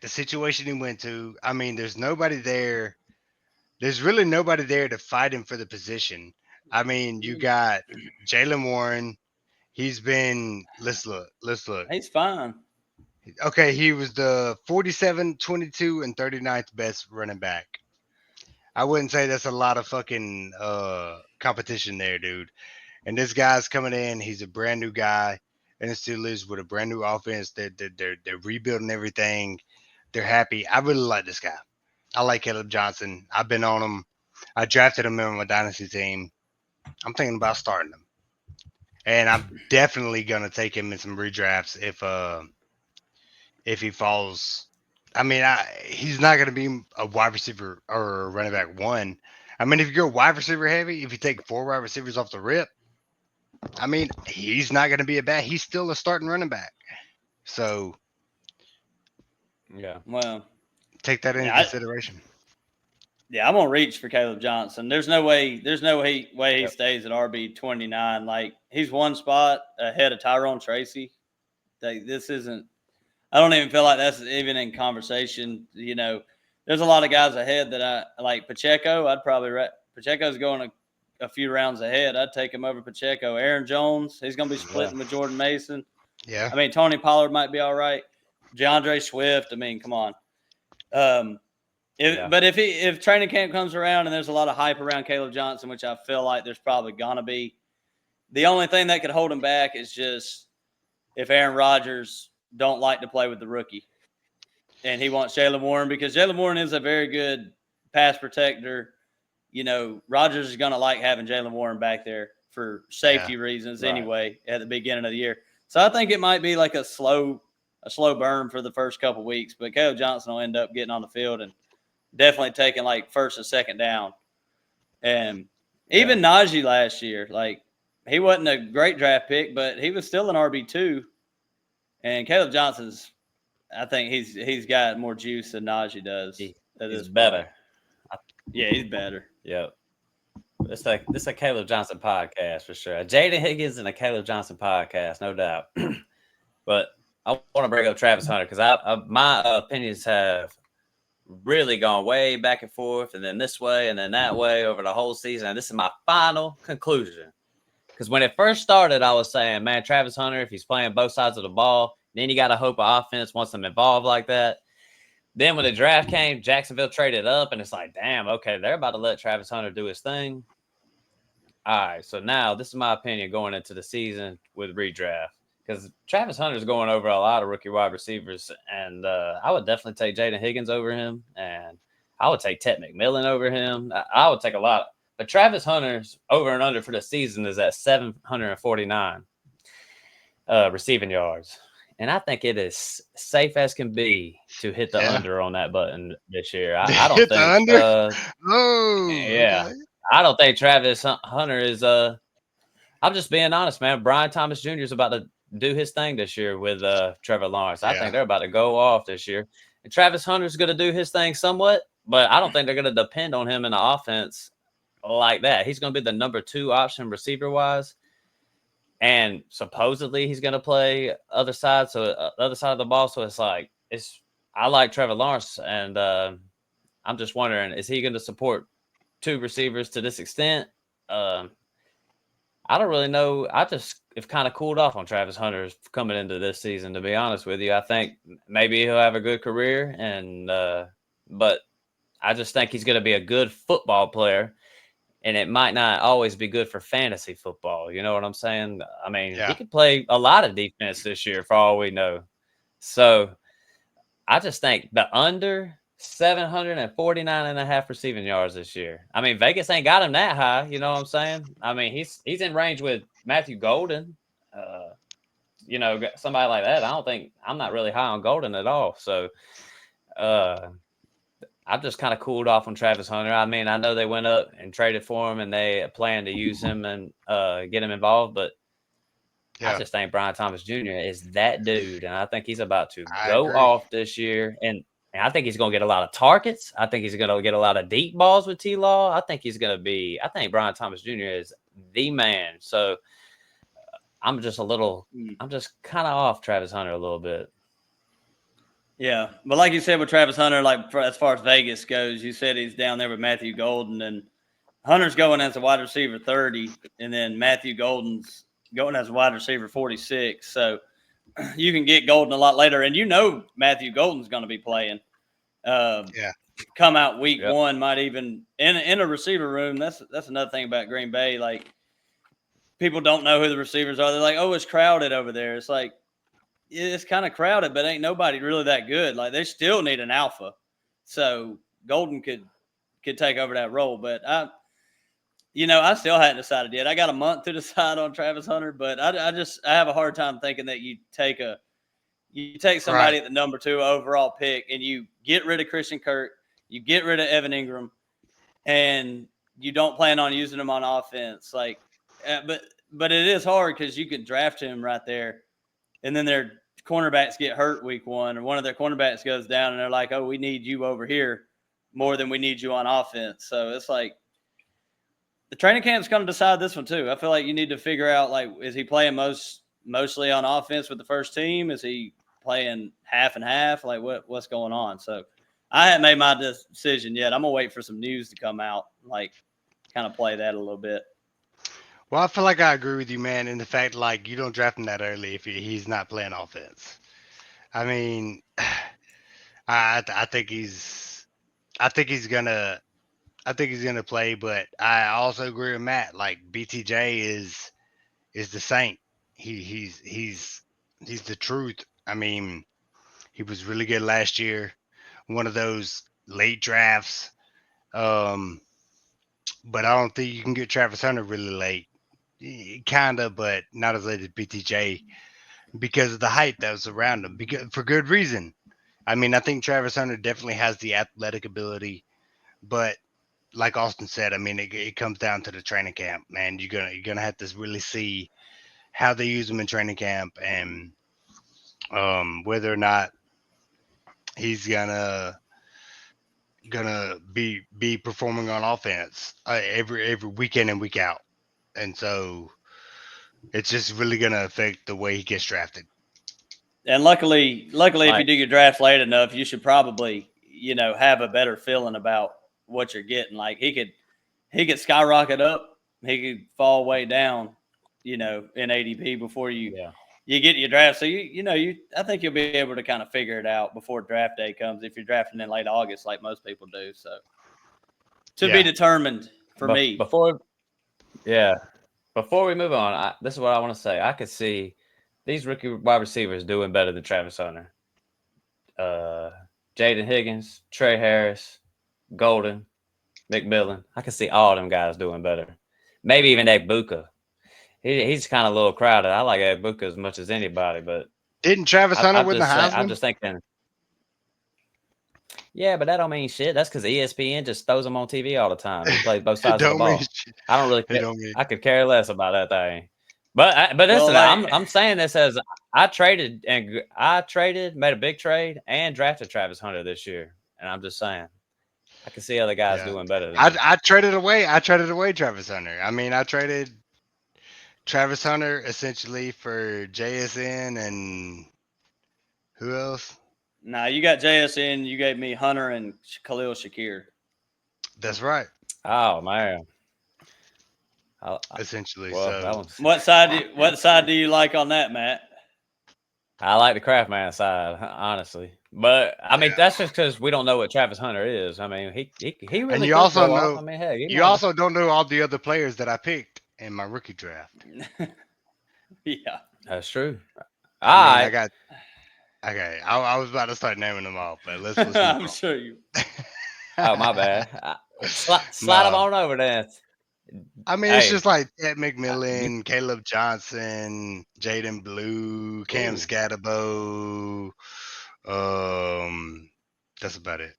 the situation he went to. I mean, there's nobody there. There's really nobody there to fight him for the position. I mean, you got Jalen Warren. He's been. Let's look. Let's look. He's fine. Okay, he was the 47, 22, and 39th best running back. I wouldn't say that's a lot of fucking competition there, dude. And this guy's coming in. He's a brand new guy, and the Steelers with a brand new offense. They're rebuilding everything. They're happy. I really like this guy. I like Caleb Johnson. I've been on him. I drafted him in my dynasty team. I'm thinking about starting him, and I'm definitely gonna take him in some redrafts if he falls. I mean, he's not gonna be a wide receiver or a running back one. I mean, if you're wide receiver heavy, if you take 4 wide receivers off the rip, I mean, he's not gonna be a bad. He's still a starting running back. So yeah. Well, take that into consideration. I'm gonna reach for Caleb Johnson. There's no way he Yep. stays at RB 29. Like he's one spot ahead of Tyrone Tracy. Like this isn't. I don't even feel like that's even in conversation. There's a lot of guys ahead that I like. Pacheco, I'd probably Pacheco's going a few rounds ahead. I'd take him over Pacheco. Aaron Jones, he's going to be splitting with Jordan Mason. Yeah. I mean, Tony Pollard might be all right. DeAndre Swift, I mean, come on. Yeah. If training camp comes around and there's a lot of hype around Caleb Johnson, which I feel like there's probably gonna be, the only thing that could hold him back is just if Aaron Rodgers don't like to play with the rookie, and he wants Jaylen Warren because Jaylen Warren is a very good pass protector. Rodgers is gonna like having Jaylen Warren back there for Yeah. safety reasons Right. anyway at the beginning of the year. So I think it might be like a slow burn for the first couple weeks, but Caleb Johnson will end up getting on the field and definitely taking like first and second down. And Yeah. even Najee last year, like he wasn't a great draft pick, but he was still an RB2. And Caleb Johnson's, I think he's got more juice than Najee does at He's this point. better. I- Yeah, he's better. Yep. It's a Caleb Johnson podcast for sure. A Jaden Higgins and a Caleb Johnson podcast, no doubt. But I want to bring up Travis Hunter because my opinions have really gone way back and forth, and then this way and then that way over the whole season. And this is my final conclusion. Because when it first started, I was saying, man, Travis Hunter, if he's playing both sides of the ball, then you got to hope an offense wants him involved like that. Then when the draft came, Jacksonville traded up, and it's like, damn, okay, they're about to let Travis Hunter do his thing. All right, so now this is my opinion going into the season with redraft. Because Travis Hunter's going over a lot of rookie wide receivers, and I would definitely take Jaden Higgins over him, and I would take Ted McMillan over him. I would take a lot. But Travis Hunter's over and under for the season is at 749 receiving yards. And I think it is safe as can be to hit the Yeah. under on that button this year. I don't Hit the think, under. Oh, yeah, okay. I don't think Travis Hunter is. I'm just being honest, man. Brian Thomas Jr. is about to do his thing this year with Trevor Lawrence. I think Yeah. they're about to go off this year. And Travis Hunter's going to do his thing somewhat, but I don't think they're going to depend on him in the offense like that. He's going to be the number 2 option receiver wise. And supposedly he's going to play other side, so other side of the ball. So it's like I like Trevor Lawrence, and I'm just wondering, is he going to support 2 receivers to this extent? I don't really know. I just have kind of cooled off on Travis Hunter coming into this season. To be honest with you, I think maybe he'll have a good career, and but I just think he's going to be a good football player. And it might not always be good for fantasy football. You know what I'm saying? I mean, he Yeah. could play a lot of defense this year for all we know. So I just think the under 749 and a half receiving yards this year. I mean, Vegas ain't got him that high. You know what I'm saying? I mean, he's in range with Matthew Golden. Uh, somebody like that. I'm not really high on Golden at all. So uh, I've just kind of cooled off on Travis Hunter. I mean, I know they went up and traded for him, and they plan to use him and get him involved, but I Yeah. just think Brian Thomas Jr. is that dude, and I think he's about to I go agree. off this year. And I think he's going to get a lot of targets. I think he's going to get a lot of deep balls with T. Law. I think he's going to be. I think Brian Thomas Jr. is the man. So I'm just I'm just kind of off Travis Hunter a little bit. Yeah, but like you said with Travis Hunter, like as far as Vegas goes, you said he's down there with Matthew Golden, and Hunter's going as a wide receiver 30, and then Matthew Golden's going as a wide receiver 46. So you can get Golden a lot later, and Matthew Golden's going to be playing. Yeah. Come out week Yep. 1, might even in a receiver room. That's another thing about Green Bay. Like people don't know who the receivers are. They're like, oh, it's crowded over there. It's like it's kind of crowded, but ain't nobody really that good. Like they still need an alpha. So Golden could take over that role, but I still hadn't decided yet. I got a month to decide on Travis Hunter, but I have a hard time thinking that you take somebody Right. at the number 2 overall pick and you get rid of Christian Kirk, you get rid of Evan Ingram, and you don't plan on using him on offense. Like, but it is hard because you could draft him right there, and then their cornerbacks get hurt week 1, or one of their cornerbacks goes down, and they're like, "Oh, we need you over here more than we need you on offense." So it's like the training camp's going to decide this one too. I feel like you need to figure out, like, is he playing mostly on offense with the first team? Is he playing half and half? Like what's going on? So I haven't made my decision yet. I'm gonna wait for some news to come out, like kind of play that a little bit. Well, I feel like I agree with you, man, in the fact like you don't draft him that early if he's not playing offense. I mean, I think he's I think he's gonna. I think he's gonna play, but I also agree with Matt. Like BTJ is the saint. He's the truth. I mean, he was really good last year. One of those late drafts. Um, but I don't think you can get Travis Hunter really late. Kinda, but not as late as BTJ because of the hype that was around him. Because for good reason. I mean, I think Travis Hunter definitely has the athletic ability, but like Austin said, I mean, it comes down to the training camp, man. You're gonna have to really see how they use him in training camp and whether or not he's gonna be performing on offense every weekend and week out, and so it's just really gonna affect the way he gets drafted. And luckily, if you Like, do your draft late enough, you should probably, have a better feeling about what you're getting. Like he could skyrocket up, he could fall way down, in ADP before yeah, you get your draft. So I think you'll be able to kind of figure it out before draft day comes if you're drafting in late August, like most people do. So to be Yeah, determined for but me. yeah, before we move on, this is what I want to say. I could see these rookie wide receivers doing better than Travis Hunter. Uh, Jaden Higgins, Trey Harris, Golden, McMillan. I can see all them guys doing better. Maybe even Egbuka. He's kind of a little crowded. I like Egbuka as much as anybody, but didn't Travis Hunter win the I'm Heisman? just thinking. Yeah, but that don't mean shit. That's because ESPN just throws him on TV all the time. He plays both It sides of the don't mean ball. shit. I don't really It care. don't mean. I could care less about that thing. But Well, listen, like I'm saying this as I traded, made a big trade, and drafted Travis Hunter this year, and I'm just saying I can see other guys Yeah, doing better than I him. I traded away. I traded away Travis Hunter. I mean, I traded Travis Hunter essentially for JSN and who else? nah, you got JSN, you gave me Hunter and Khalil Shakir. That's right. Oh man, I, Essentially, well that so one's. What side do you like on that, Matt? I like the craft man side, honestly. But I mean, yeah. that's just because we don't know what Travis Hunter is. I mean, he And really you could also go off. know I mean, hey, you you never. also don't know all the other players that I picked in my rookie draft. Yeah. That's true. I All mean, I right, got okay. I was about to start naming them off, but let's move I'm sure you. oh, my on. bad. Slide them No, on over then. I mean it's just Hey, like Ted you. McMillan, Caleb Johnson, Jaden Blue, Cam Ooh, Scatterbo. Um, that's about it.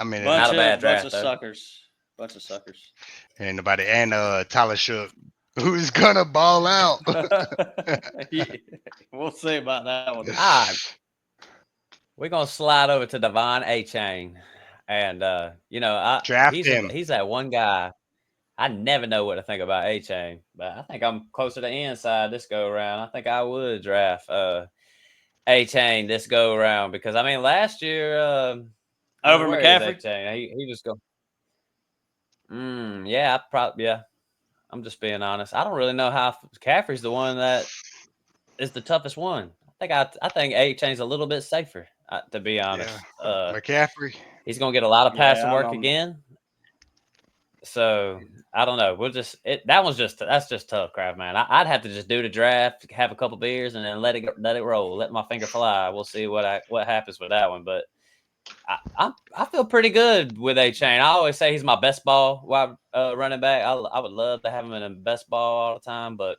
I mean, not a bad Bunch draft of though. suckers. Bunch of suckers. ain't nobody. And Tyler Shook, who's gonna ball out. Yeah, we'll see about that one. All right, we're gonna slide over to Devon A Chain, and Draft him. he's that one guy. I never know what to think about A Chain, but I think I'm closer to inside this go around. I think I would draft A Chain this go around because I mean last year, I mean Over where is A McCaffrey? Chain? He was going. Yeah, yeah. I'm just being honest. I don't really know how McCaffrey's the one that is the toughest one. I think A Chain's a little bit safer, to be Yeah, honest. McCaffrey. He's gonna get a lot of passing Yeah, work again. So I don't know. That's just tough, Kraft man. I'd have to just do the draft, have a couple beers, and then let it roll, let my finger fly. We'll see what happens with that one. But I feel pretty good with A Chain. I always say he's my best ball running back. I would love to have him in the best ball all the time, but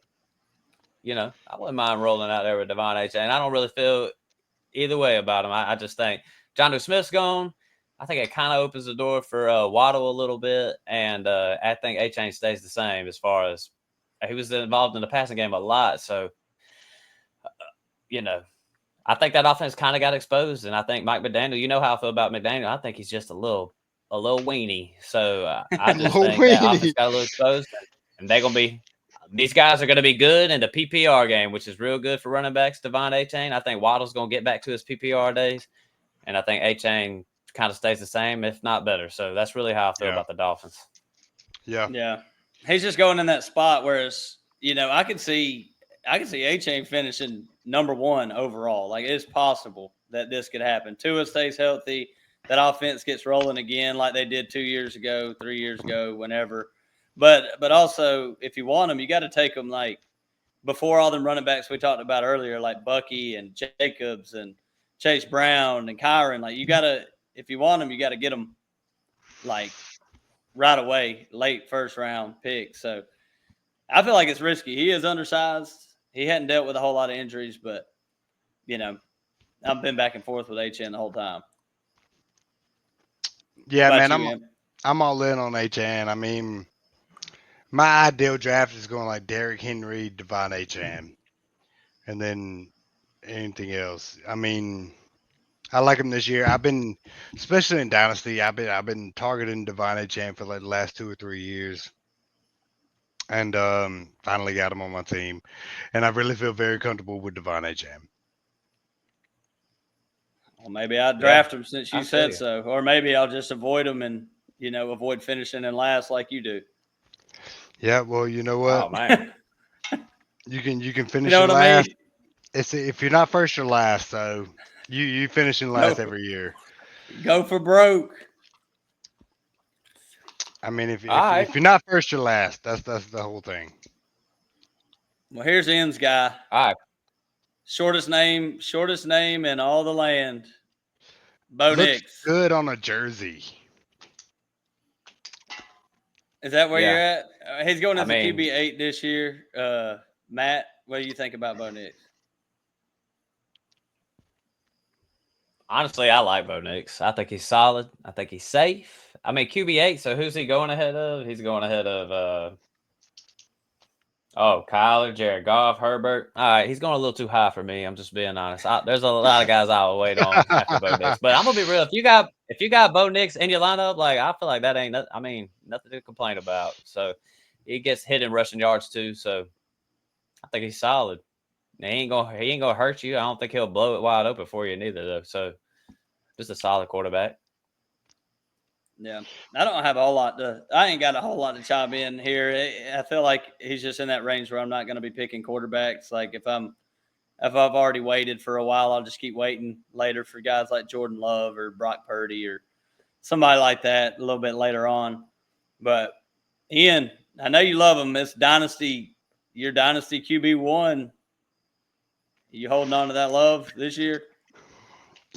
I wouldn't mind rolling out there with Devon A Chain. I don't really feel either way about him. I just think John Smith's gone. I think it kind of opens the door for Waddle a little bit, and I think A Chain stays the same as far as he was involved in the passing game a lot. So, you know, I think that offense kind of got exposed, and I think Mike McDaniel. You know how I feel about McDaniel. I think he's just a little weenie. So I just Lil think that offense Weenie. got a little exposed, and they're gonna be. These guys are going to be good in the PPR game, which is real good for running backs. Devon A Chain. I think Waddle's going to get back to his PPR days. And I think A Chain kind of stays the same, if not better. So that's really how I feel Yeah, about the Dolphins. yeah, yeah. He's just going in that spot. Whereas, I can see A Chain finishing number one overall. Like it's possible that this could happen. Tua stays healthy. that offense gets rolling again like they did 2 years ago, 3 years ago, whenever. But also, if you want them, you got to take them like before all them running backs we talked about earlier, like Bucky and Jacobs and Chase Brown and Kyron. Like you got to, if you want them, you got to get them like right away, late first round pick. So I feel like it's risky. He is undersized. He hadn't dealt with a whole lot of injuries, but you know, I've been back and forth with HN the whole time. What Yeah, about man, you, Em? I'm all in on HN. I mean, my ideal draft is going like Derrick Henry, Devon HN, and then anything else. I mean, I like him this year. I've been, especially in Dynasty, I've been targeting Devon HN for like the last 2 or 3 years, and finally got him on my team, and I really feel very comfortable with Devon HN. Well, maybe I'd Yeah, draft him since I you feel said you. so, or maybe I'll just avoid him and avoid finishing in last like you do. Yeah, well, you know what? Oh man. You can You finish know in what I mean? last. It's if you're not first, you're last. So you finish in Go last for every year. go for broke. I mean, if All if right. if you're not first, you're last. That's the whole thing. Well, here's N's guy. All right. Shortest name in all the land. Bo Looks Nix. good on a jersey. Is that where you're Yeah. at? He's going I as a mean, QB8 this year. Matt, what do you think about Bo Nix? honestly, I like Bo Nix. I think he's solid. I think he's safe. I mean, QB8. So who's he going ahead of? He's going ahead of Kyler, Jared Goff, Herbert. All right, he's going a little too high for me. I'm just being honest. There's a lot of guys I will wait on after Bo Nix, but I'm gonna be real. If you got Bo Nix in your lineup, like I feel like that ain't. I mean, nothing to complain about. So he gets hit in rushing yards too. So I think he's solid. He ain't gonna hurt you. I don't think he'll blow it wide open for you neither though. So just a solid quarterback. Yeah, I don't have a whole lot to. I ain't got a whole lot to chime in here. I feel like he's just in that range where I'm not going to be picking quarterbacks. Like if I've already waited for a while, I'll just keep waiting later for guys like Jordan Love or Brock Purdy or somebody like that a little bit later on. But Ian, I know you love him. It's Dynasty, your Dynasty QB1. You holding on to that love this year?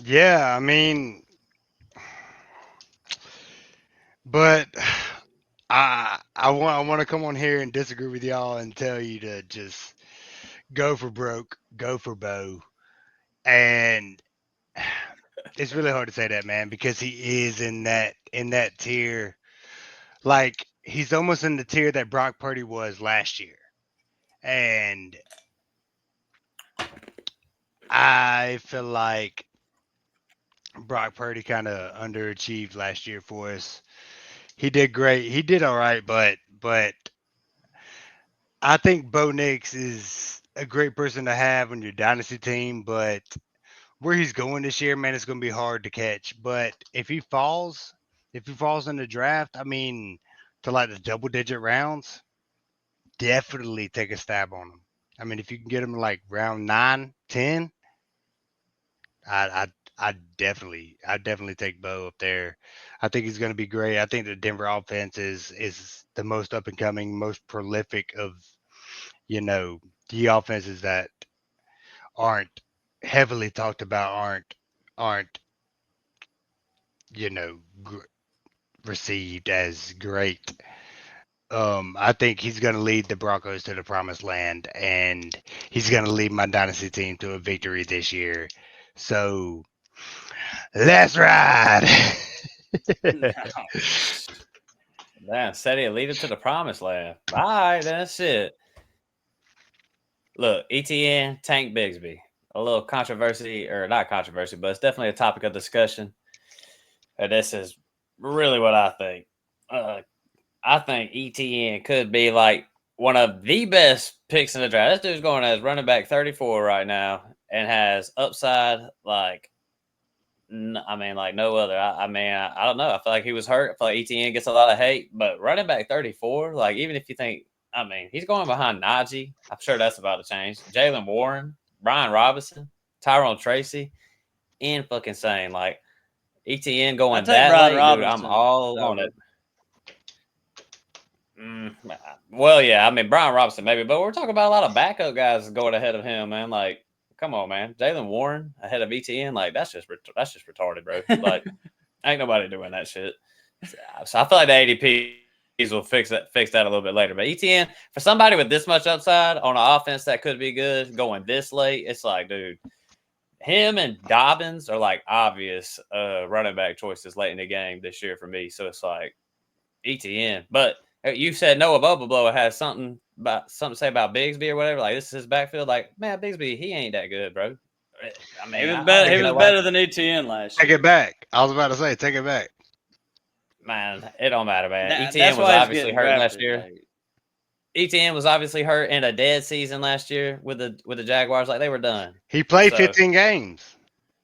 Yeah, I mean, but I want to come on here and disagree with y'all and tell you to just go for broke, go for Bo, and it's really hard to say that, man, because he is in that tier. Like he's almost in the tier that Brock Purdy was last year, and I feel like Brock Purdy kind of underachieved last year for us. He did great. He did all right, but I think Bo Nix is a great person to have on your dynasty team. But where he's going this year, man, it's going to be hard to catch. But if he falls in the draft, I mean, to like the double digit rounds, definitely take a stab on him. I mean, if you can get him like round 9, 10, I I definitely take Bo up there. I think he's going to be great. I think the Denver offense is the most up and coming, most prolific of the offenses that aren't heavily talked about, aren't you know gr- received as great. I think he's going to lead the Broncos to the promised land, and he's going to lead my dynasty team to a victory this year. So let's ride. Man, said he'll lead it to the promised land. All right, that's it. Look, ETN, Tank Bigsby. A little controversy, or not controversy, but it's definitely a topic of discussion. And this is really what I think. Uh, I think ETN could be like one of the best picks in the draft. This dude's going as running back 34 right now and has upside like I mean, like no other. I don't know. I feel like he was hurt. I feel like ETN gets a lot of hate, but running back 34, like even if you think, I mean, he's going behind Najee. I'm sure that's about to change. Jalen Warren, Brian Robinson, Tyrone Tracy, and fucking insane. Like ETN going take that Brian late, dude. I'm Robinson all on over. it. Well, yeah, I mean Brian Robinson maybe, but we're talking about a lot of backup guys going ahead of him, man. Like, come on, man, Jalen Warren ahead of ETN, like that's just retarded, bro. Like, ain't nobody doing that shit. So I feel like the ADPs will fix that a little bit later. But ETN for somebody with this much upside on an offense that could be good going this late, it's like, dude, him and Dobbins are like obvious running back choices late in the game this year for me. So it's like ETN, but you said Noah Bubble has something to say about Bigsby or whatever. Like this is his backfield. Like man, Bigsby, he ain't that good, bro. I mean, He was I better. don't He even was know why. better than ETN last Take year. it back. I was about to say, take it back. Man, it don't matter, man. ETN That's was why he's obviously getting hurt last drafted. year. ETN was obviously hurt in a dead season last year with the Jaguars. Like they were done. He played So 15 games.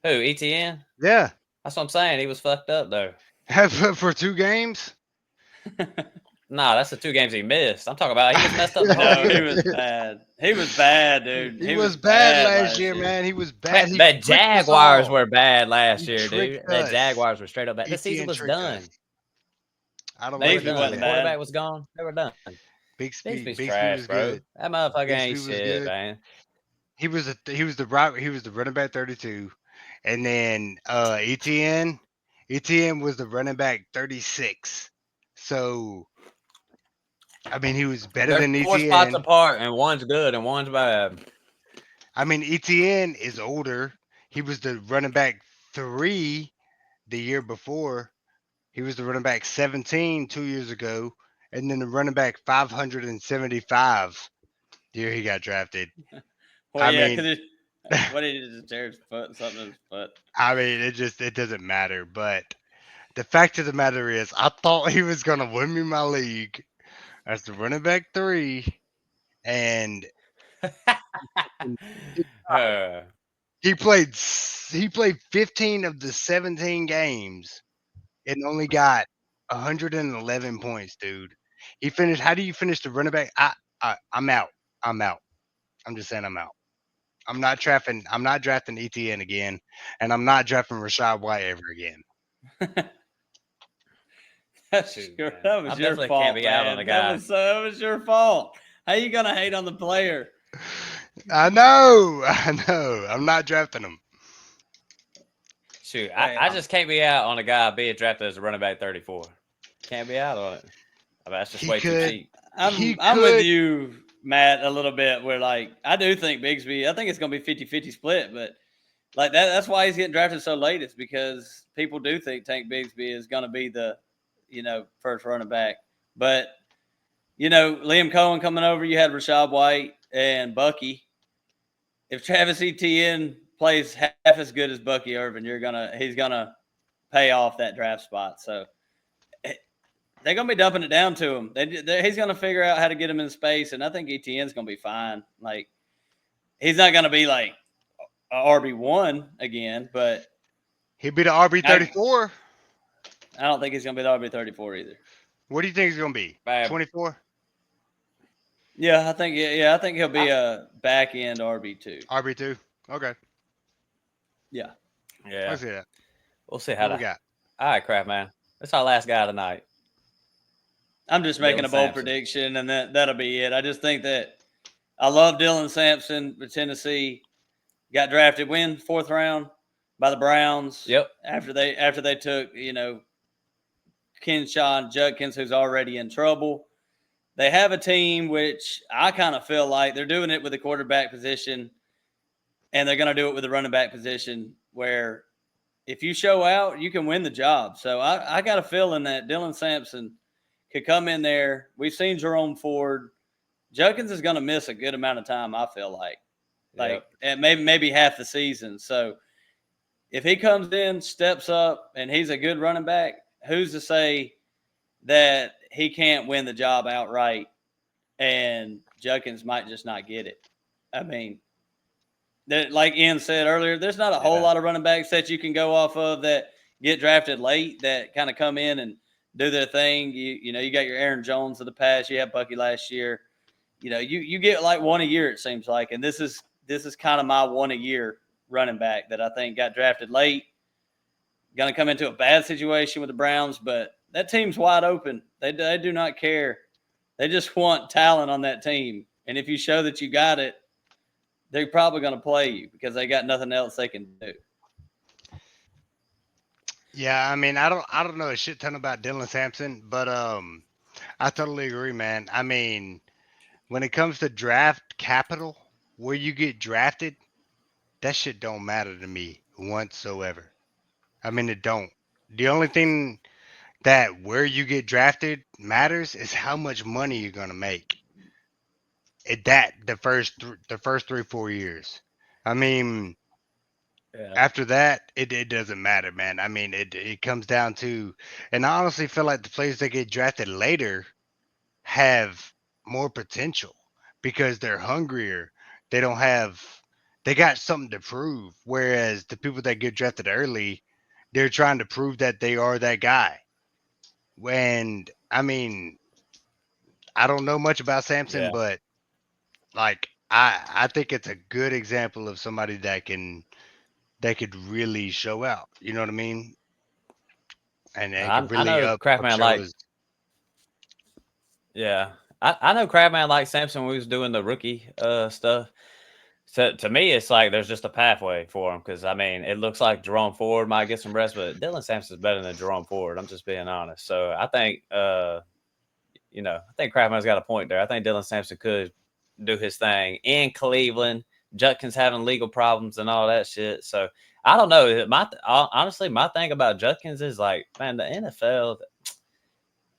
who ETN? Yeah. That's what I'm saying. He was fucked up though. For 2 games? Nah, that's the 2 games he missed. I'm talking about he was messed up the whole No, he year. was bad. He was bad, dude. He was bad last year, man. He was bad. He The tricked us Jaguars all. were bad last He year, dude. tricked The us. Jaguars were straight up bad. The season ETN was tricked done. us. I don't They were believe Bigsby you done. on The wasn't that. quarterback bad. was gone. They were done. Bixby Bigsby's trash, was bro. good. That motherfucker ain't Bixby was shit, good. man. He was the running back 32, and then ETN was the running back 36. So I mean, he was better They're than 4 spots ETN. apart, and one's good and one's bad. I mean, ETN is older. He was the running back 3 the year before. He was the running back 17 2 years ago, and then the running back 575 the year he got drafted. Well, I yeah, mean, because what did he just tear his foot? Something in his foot. I mean, it doesn't matter. But the fact of the matter is, I thought he was gonna win me my league as the running back 3, and Uh, he played 15 of the 17 games and only got 111 points, dude. He finished. How do you finish the running back? I'm out. I'm out. I'm just saying I'm out. I'm not drafting. I'm not drafting ETN again, and I'm not drafting Rashad White ever again. shoot, That man. was I your definitely fault, can't be out on man. the guy. That was your fault. How you gonna hate on the player? I know. I know. I'm not drafting him. Shoot, Hey, I just can't be out on a guy being drafted as a running back 34. Can't be out on it. I mean, that's just He way too could. cheap. He I'm with could. you, Matt, a little bit. Where like I do think Bigsby. I think it's gonna be 50-50 split, but like that's why he's getting drafted so late. It's because people do think Tank Bigsby is gonna be the first running back. But Liam Cohen coming over, you had Rashad White and Bucky. If Travis Etienne plays half as good as Bucky Irvin, he's gonna pay off that draft spot. So they're gonna be dumping it down to him. He's gonna figure out how to get him in space, and I think Etienne's gonna be fine. Like he's not gonna be like RB1 again, but He'd be the RB34. I don't think he's gonna be the RB34 either. What do you think he's gonna be? Bad. 24. Yeah, I think he'll be a back end RB2. RB2. Okay. Yeah. Yeah. I see that. We'll see how What we that. got? All right, crap, man. That's our last guy tonight. I'm just making Dylan a bold Sampson. prediction, and that'll be it. I just think that I love Dylan Sampson for Tennessee. Got drafted 4th round by the Browns. Yep. After they took Kenshawn Judkins, who's already in trouble. They have a team which I kind of feel like they're doing it with the quarterback position, and they're going to do it with the running back position. Where if you show out, you can win the job. So I got a feeling that Dylan Sampson could come in there. We've seen Jerome Ford. Judkins is going to miss a good amount of time, I feel like at maybe half the season. So if he comes in, steps up, and he's a good running back, who's to say that he can't win the job outright and Judkins might just not get it? I mean, like Ian said earlier, there's not a whole lot of running backs that you can go off of that get drafted late that kind of come in and do their thing. You got your Aaron Jones of the past. You had Bucky last year. You get like one a year, it seems like. And this is kind of my one a year running back that I think got drafted late, going to come into a bad situation with the Browns, but that team's wide open. They do not care. They just want talent on that team. And if you show that you got it, they're probably going to play you because they got nothing else they can do. Yeah, I mean, I don't know a shit ton about Dylan Sampson, but I totally agree, man. I mean, when it comes to draft capital, where you get drafted, that shit don't matter to me whatsoever. I mean, it don't. The only thing that where you get drafted matters is how much money you're gonna make. That the first 3 4 years. I mean, Yeah. after that, it doesn't matter, man. I mean, it comes down to, and I honestly feel like the players that get drafted later have more potential because they're hungrier. They don't have, they got something to prove. Whereas the people that get drafted early, they're trying to prove that they are that guy. And I mean, I don't know much about Samson, Yeah. but like I think it's a good example of somebody that could really show out. You know what I mean? And could I really know up Craftman show like his. yeah. I know Craftman like Sampson when we was doing the rookie stuff. So to me, it's like there's just a pathway for him because I mean, it looks like Jerome Ford might get some rest, but Dylan Sampson's better than Jerome Ford. I'm just being honest. So I think I think Craftman's got a point there. I think Dylan Sampson could do his thing in Cleveland. Judkins having legal problems and all that shit. So I don't know. Honestly, my thing about Judkins is like, man, the NFL,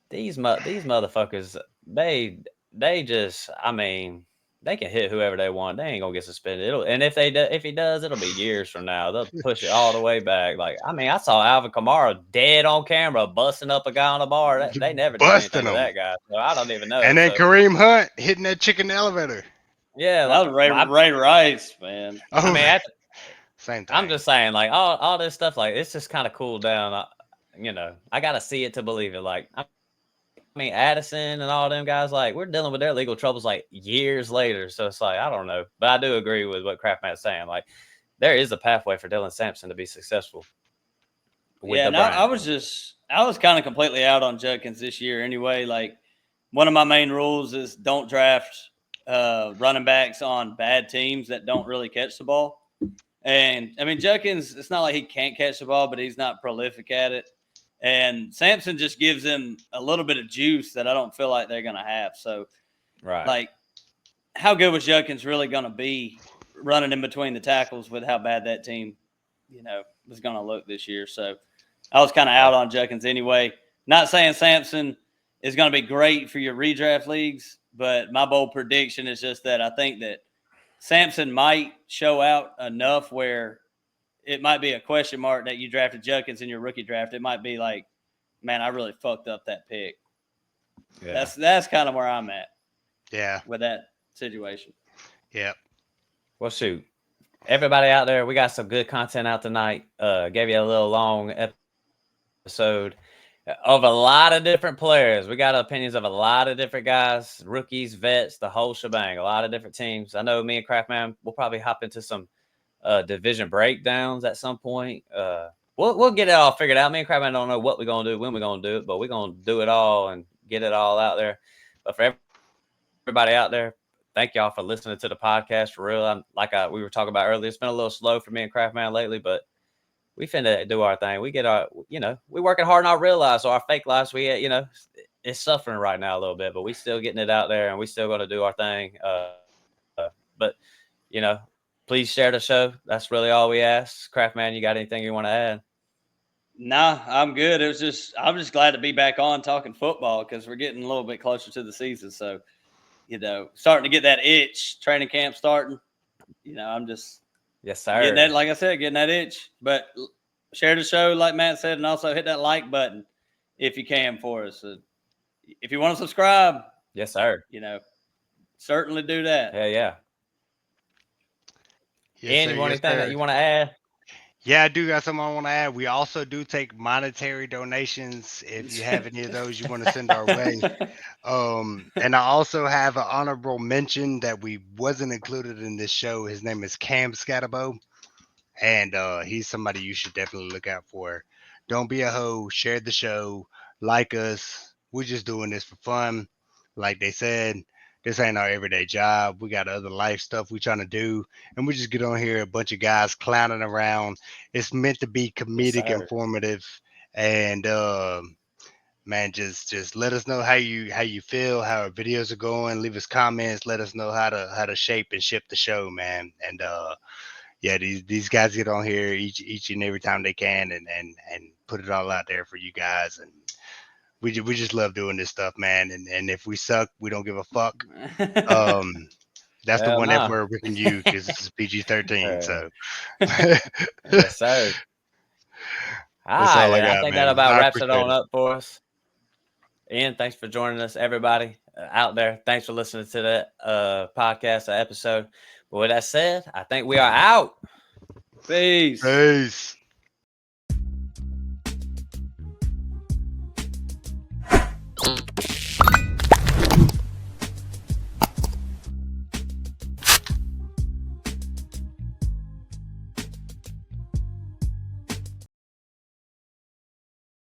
these motherfuckers, they just, I mean, they can hit whoever they want. They ain't gonna get suspended. And if he does, it'll be years from now. They'll push it all the way back. Like, I mean, I saw Alvin Kamara dead on camera busting up a guy on the bar. They never did Busting anything to them. that guy, so I don't even know. And then So Kareem Hunt hitting that chicken elevator. yeah, That was Ray Rice, man. I Oh, mean, same I'm thing. just saying, like all this stuff, like it's just kind of cooled down. I gotta see it to believe it. Like, I mean, Addison and all them guys, like we're dealing with their legal troubles like years later. So it's like I don't know, but I do agree with what Craftman's saying. Like, there is a pathway for Dylan Sampson to be successful with Yeah, the and I was Browns. just I was kind of completely out on Judkins this year anyway. Like one of my main rules is don't draft running backs on bad teams that don't really catch the ball. And I mean Judkins, it's not like he can't catch the ball, but he's not prolific at it. And Sampson just gives him a little bit of juice that I don't feel like they're gonna have. So Right. like how good was Judkins really gonna be running in between the tackles with how bad that team, was gonna look this year. So I was kind of Yeah. out on Judkins anyway. Not saying Sampson is going to be great for your redraft leagues, but my bold prediction is just that I think that Sampson might show out enough where it might be a question mark that you drafted Judkins in your rookie draft. It might be like, man, I really fucked up that pick. Yeah. That's kind of where I'm at Yeah. with that situation. Yeah. Well, shoot. Everybody out there, we got some good content out tonight. Gave you a little long episode of a lot of different players. We got opinions of a lot of different guys, rookies, vets, the whole shebang. A lot of different teams. I know me and Craftman will probably hop into some division breakdowns at some point. We'll get it all figured out. Me and Craftman don't know what we're gonna do, when we're gonna do it, but we're gonna do it all and get it all out there. But for everybody out there, thank y'all for listening to the podcast. For real, we were talking about earlier, it's been a little slow for me and Craftman lately, but we finna do our thing. We get our, we working hard in our real lives. So our fake lives, it's suffering right now a little bit, but we still getting it out there and we still going to do our thing. But, please share the show. That's really all we ask. Craftman, you got anything you want to add? Nah, I'm good. I'm just glad to be back on talking football because we're getting a little bit closer to the season. So, starting to get that itch, training camp starting. I'm just Yes, getting sir. that, like I said, getting that itch. But share the show, like Matt said, and also hit that like button if you can for us. If you want to subscribe, Yes, sir. certainly do that. Hell yeah. Yes, sir. Yes, Anything that sir. you want to add? Yeah, I do got something I want to add. We also do take monetary donations. If you have any of those you want to send our way. And I also have an honorable mention that we wasn't included in this show. His name is Cam Scatabo, and he's somebody you should definitely look out for. Don't be a hoe. Share the show. Like us. We're just doing this for fun. Like they said, this ain't our everyday job. We got other life stuff we trying to do, and we just get on here a bunch of guys clowning around. It's meant to be Yes, comedic, sir. informative, and man, just let us know how you feel, how our videos are going. Leave us comments. Let us know how to shape and ship the show, man. And yeah, these guys get on here each and every time they can, and put it all out there for you guys. And we just love doing this stuff, man. And if we suck, we don't give a fuck. Um, that's the Hell one F no. word we can use because this is PG-13. So Yes, sir. All that's right, all I then. I got, think that man. about I wraps it appreciate on it. up for us. Ian, thanks for joining us, everybody out there. Thanks for listening to that podcast episode. But with that said, I think we are out. Peace. Peace.